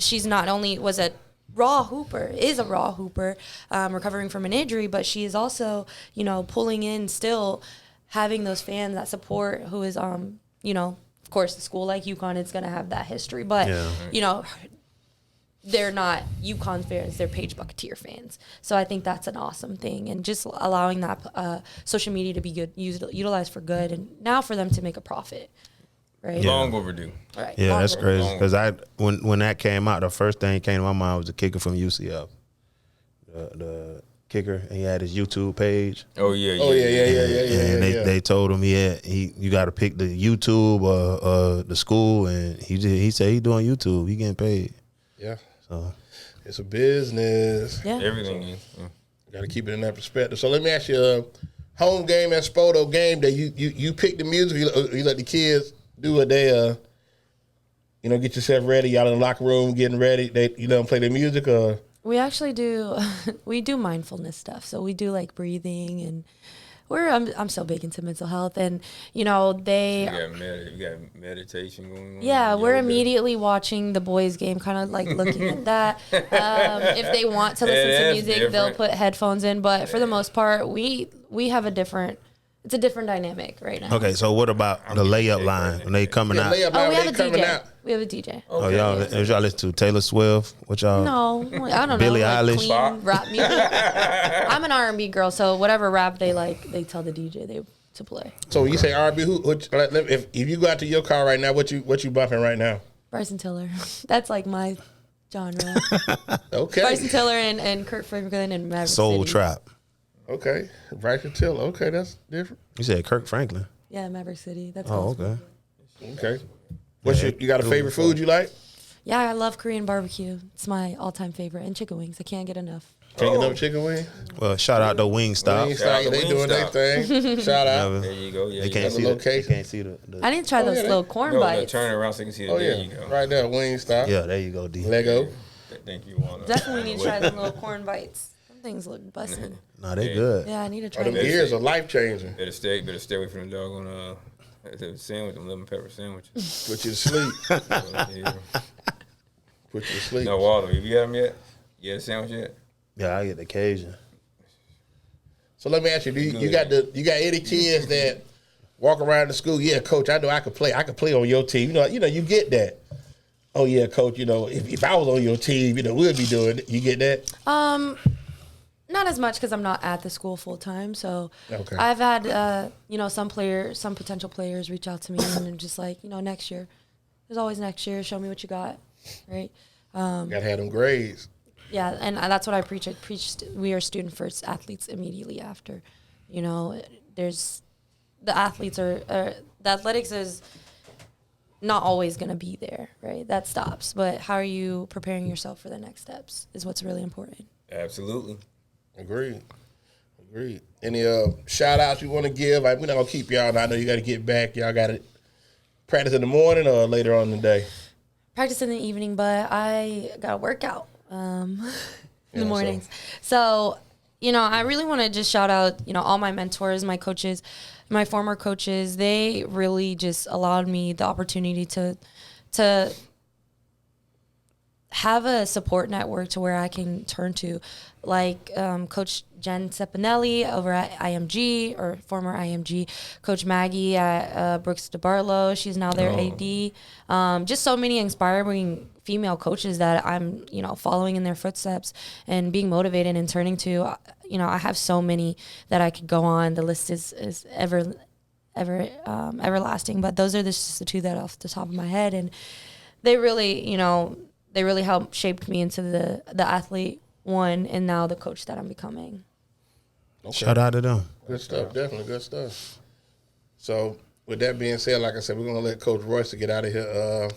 not only is a raw hooper, recovering from an injury, but she is also, pulling in still, having those fans that support, who is, of course, a school like UConn is going to have that history, but, they're not UConn fans, they're Paige Buccateer fans. So I think that's an awesome thing, and just allowing that social media to be utilized for good, and now for them to make a profit. Right. Yeah. Long overdue. Right. Yeah, Long that's overdue. crazy. Because when that came out, the first thing that came to my mind was the kicker from UCF. The kicker, and he had his YouTube page. Oh yeah. And they told him you got to pick the YouTube or the school, and he said he doing YouTube. He getting paid. Yeah. So it's a business. Yeah. Everything is. Yeah. Got to keep it in that perspective. So let me ask you, home game at Spoto game day, you pick the music, you let the kids do what they, get yourself ready. Y'all in the locker room getting ready. They, play their music or? We actually do. We do mindfulness stuff. So we do like breathing, and I'm so big into mental health, and You got meditation going on. Yeah, we're immediately watching the boys' game, kind of like looking at that. If they want to listen to music, they'll put headphones in. But for the most part, we have it's a different dynamic right now. okay, so what about the layup line when they coming out? We have a DJ. We have a DJ. Oh, y'all listen to Taylor Swift? What y'all? No, I don't Billie know. Eilish? Clean rap music. I'm an R&B girl, so whatever rap they like, they tell the DJ to play. So when you say R&B, if you go out to your car right now, what you bumping right now? Bryson Tiller. That's like my genre. Okay. Bryson Tiller and Kurt Franklin and Maverick Soul City. Trap. Okay. Bryson Tiller. Okay, that's different. You said Kirk Franklin. Yeah, Maverick City. That's Oh, gospel. okay. Okay. You got a favorite food you like? Yeah, I love Korean barbecue. It's my all-time favorite. And chicken wings. I can't get enough. Can't get no chicken wing? Well, shout out to Wingstop. Wingstop, they doing their thing. Shout out. There you go. Yeah, They can't the see the location. They can't see the I need to try those little corn bites. Turn it around so you can see it. Oh, There yeah. you go. Right there, Wingstop. Yeah, there you go, D. Lego. Thank you, Wanda. Definitely need to try those little corn bites. Some things look bussin'. Nah, they good. Yeah, I need to try Them them. ears are life-changing. Better stay away from the doggone the sandwich, them lemon pepper sandwiches. Put you to sleep. Yeah. Put you to sleep. No, Waldo, have you got them yet? You had a sandwich yet? Yeah, I get the occasion. So let me ask you, you got any kids that walk around the school? Yeah, coach, I know I could play. I could play on your team. You get that. Oh yeah, coach. If I was on your team, we'd be doing it. You get that? Not as much because I'm not at the school full time. So Okay. I've had some potential players reach out to me and they're just like, next year. There's always next year. Show me what you got, right? Got to have them grades. Yeah, and that's what I preach. I preached we are student first, athletes immediately after. You know, there's the athletes the athletics is not always going to be there, right? That stops. But how are you preparing yourself for the next steps is what's really important. Absolutely. Agreed. Any shout outs you want to give? Like, we're not going to keep y'all. I know you got to get back. Y'all got to practice in the morning or later on in the day? Practice in the evening, but I got to work out in the mornings. So, you know, I really want to just shout out, you know, all my mentors, my coaches, my former coaches. They really just allowed me the opportunity to have a support network to where I can turn to, like Coach Jen Cepinelli over at IMG, or former IMG, Coach Maggie at Brooks DeBartolo. She's now their AD. Just so many inspiring female coaches that I'm, you know, following in their footsteps and being motivated and turning to. You know, I have so many that I could go on. The list is everlasting, but those are just the two that off the top of my head, and they really, you know, they really helped shape me into the athlete one, and now the coach that I'm becoming. Okay. Shout out to them. Good stuff, definitely good stuff. So with that being said, like I said, we're gonna let Coach Royster get out of here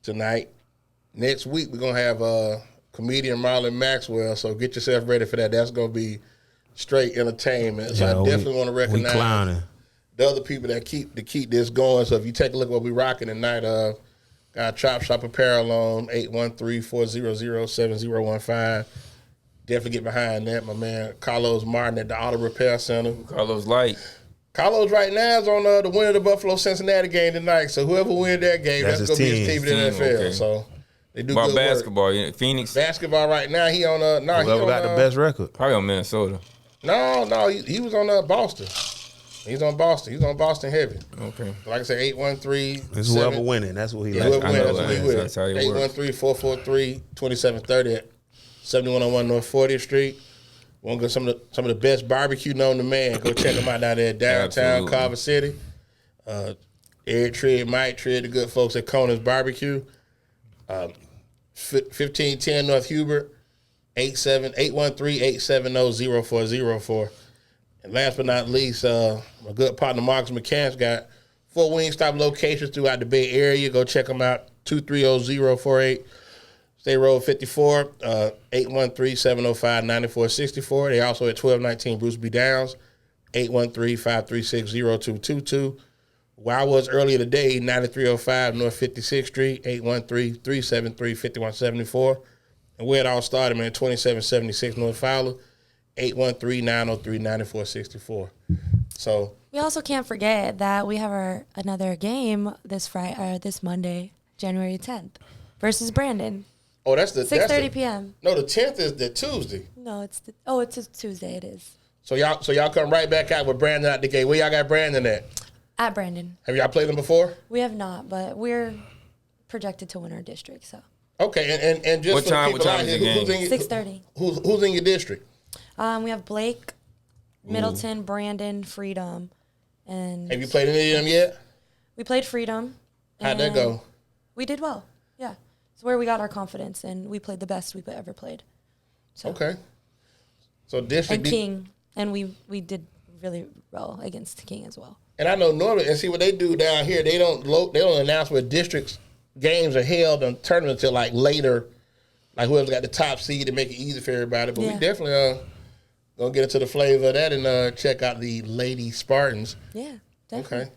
tonight. Next week we're gonna have comedian Marlon Maxwell. So get yourself ready for that. That's gonna be straight entertainment. So I definitely want to recognize the other people that keep this going. So if you take a look at what we're rocking tonight, got Chop Shop Apparel on 813-400-7015. Definitely get behind that. My man Carlos Martin at the Auto Repair Center. Carlos Light. Carlos right now is on the winner of the Buffalo-Cincinnati game tonight. So whoever wins that game, that's going to be his team in the NFL. Okay. So they do good basketball, work. Phoenix. Basketball right now, he on whoever got the best record. Probably on Minnesota. No, he was on Boston. He's on Boston. He's on Boston heavy. Okay. Like I said, 813. It's whoever winning. That's what he likes. Whoever winning, that's what he with. 813-443-2730 at 7101 North 40th Street. Want to go some of the best barbecue known to man. Go check them out down there downtown Carver City. Eric Tridd, Mike Tridd, the good folks at Conan's Barbecue. 1510 North Hubert, 813-870-0404. And last but not least, my good partner Marcus McCants got 4 Wingstop locations throughout the Bay Area. Go check them out, 230-048 State Road 54, 813-705-9464. They also at 1219 Bruce B. Downs, 813-536-0222. Where I was earlier today, 9305 North 56th Street, 813-373-5174. And where it all started, man, 2776 North Fowler, 813-903-9464. So we also can't forget that we have another game this Monday, January 10th, versus Brandon. Oh, that's the 6:30 p.m. No, the 10th is the Tuesday. No, it's a Tuesday. It is. So y'all come right back out with Brandon out the gate. Where y'all got Brandon at? At Brandon. Have y'all played him before? We have not, but we're projected to win our district. So. Okay, and just what time is the game? 6:30. Who's in your district? We have Blake, Middleton, Brandon, Freedom, and. Have you played any of them yet? We played Freedom. How'd that go? We did well. Yeah, it's where we got our confidence, and we played the best we've ever played. So. Okay. So district and King, and we did really well against King as well. And I know normally, and see what they do down here, they don't announce where districts games are held and tournaments until like later, like whoever's got the top seed to make it easy for everybody. But we definitely gonna get into the flavor of that and check out the Lady Spartans. Yeah, definitely. Okay.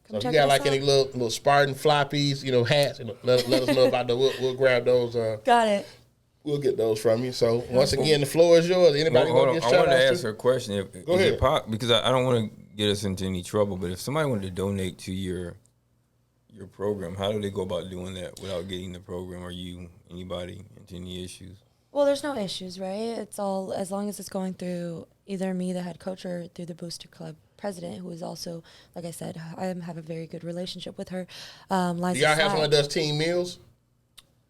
So if you got like any little Spartan floppies, hats, let us know about those. We'll grab those. Got it. We'll get those from you. So once again, the floor is yours. Anybody want to get I want to ask her a question. Go ahead. Because I don't want to get us into any trouble, but if somebody wanted to donate to your program, how do they go about doing that without getting the program or anybody into any issues? Well, there's no issues, right? It's all as long as it's going through either me, the head coach, or through the Booster Club president, who is also, like I said, I have a very good relationship with her. Liza do y'all have Slack. someone that does team meals?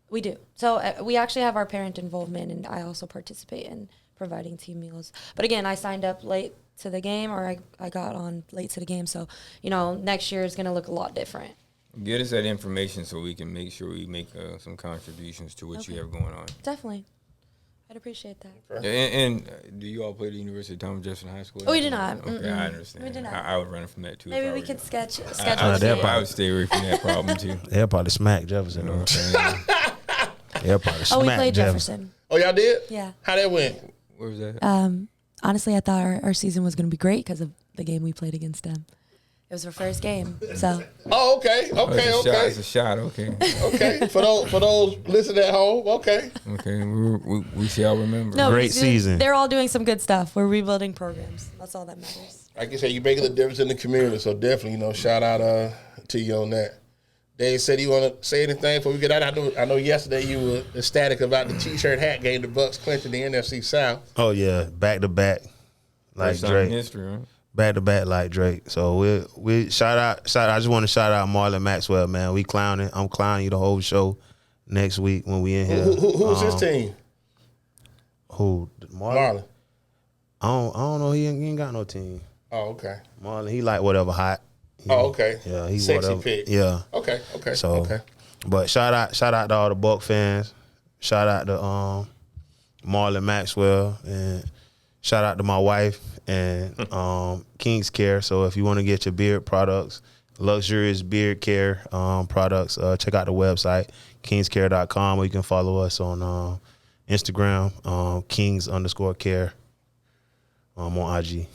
We do. So we actually have our parent involvement, and I also participate in providing team meals. But again, I signed up late to the game, or I got on late to the game. So, next year is going to look a lot different. Get us that information so we can make sure we make some contributions to what you have going on. Definitely. I'd appreciate that. And do you all play the University of Thomas Jefferson High School? Oh, we did not. Okay, I understand. We did not. I would run from that too. Maybe we could schedule. I would stay away from that problem too. They'll probably smack Jefferson. You know what I'm saying? They'll probably smack We played Jefferson. Oh, y'all did? Yeah. How that went? Where was that? Honestly, I thought our season was going to be great because of the game we played against them. It was our first game, so. Oh, okay. It's a shot. Okay. Okay. For those listening at home, okay. Okay. We shall remember. No, Great season. They're all doing some good stuff. We're rebuilding programs. That's all that matters. Like you said, you're making a difference in the community, so definitely, shout out to you on that. Dave said, you want to say anything before we get out? I know yesterday you were ecstatic about the T-shirt hat game, the Bucks clinching the NFC South. Oh, yeah. Back to back. Like First time Drake. in history, right? Back to back like Drake. So we shout out. I just want to shout out Marlon Maxwell, man. We clowning. I'm clowning you the whole show next week when we in here. Who's his team? Who? Marlon? Marlon. I don't know. He ain't got no team. Oh, okay. Marlon, he like whatever hot. Okay. Yeah, he Sexy whatever. pick. Yeah. Okay. So, okay. But shout out to all the Buck fans. Shout out to Marlon Maxwell, and shout out to my wife and King's Care. So if you want to get your beard products, luxurious beard care products, check out the website kingscare.com, or you can follow us on Instagram, kings_care on IG.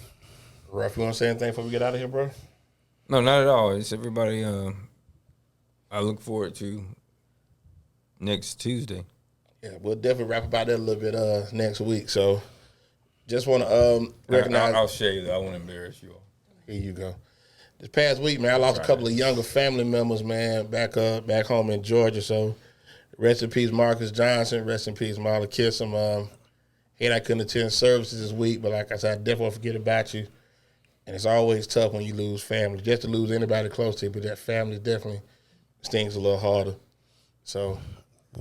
Ruff, you want to say anything before we get out of here, bro? No, not at all. It's everybody. I look forward to next Tuesday. Yeah, we'll definitely wrap about that a little bit next week. So just want to recognize. I'll share you, though. I won't embarrass you all. Here you go. This past week, man, I lost a couple of younger family members, man, back home in Georgia. So rest in peace, Marcus Johnson. Rest in peace, Marla Kissam. Hate I couldn't attend services this week, but like I said, I definitely won't forget about you. And it's always tough when you lose family. Just to lose anybody close to you, but that family definitely stings a little harder. So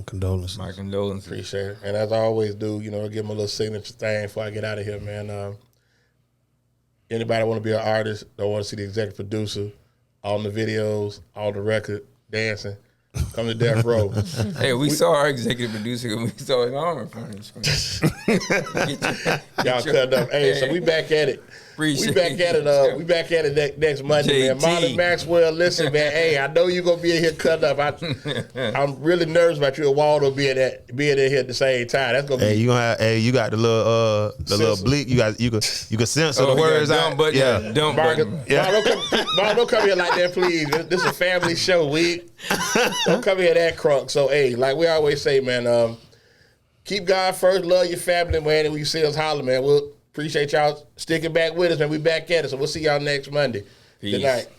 Condolences. My condolences. appreciate it. And as I always do, give them a little signature thing before I get out of here, man. Anybody want to be an artist, don't want to see the executive producer, all the videos, all the record, dancing, come to Death Row. Hey, we saw our executive producer and we saw his arm in front of the screen. Y'all cut up. Hey, so we back at it. We back at it next Monday, JT. man. Marlon Maxwell, listen, man. Hey, I know you're gonna be in here cut up. I'm really nervous about you and Waldo being in here at the same time. That's gonna be. Hey, you gonna have, you got the little bleep. You can censor the words out. But yeah, dumb button. Marlon, don't come here like that, please. This is a family show. Don't come here that crunk. So, hey, like we always say, man, keep God first, love your family, man, and when you see us holler, man, we'll appreciate y'all sticking back with us, man. We back at it, so we'll see y'all next Monday. Peace. Good night.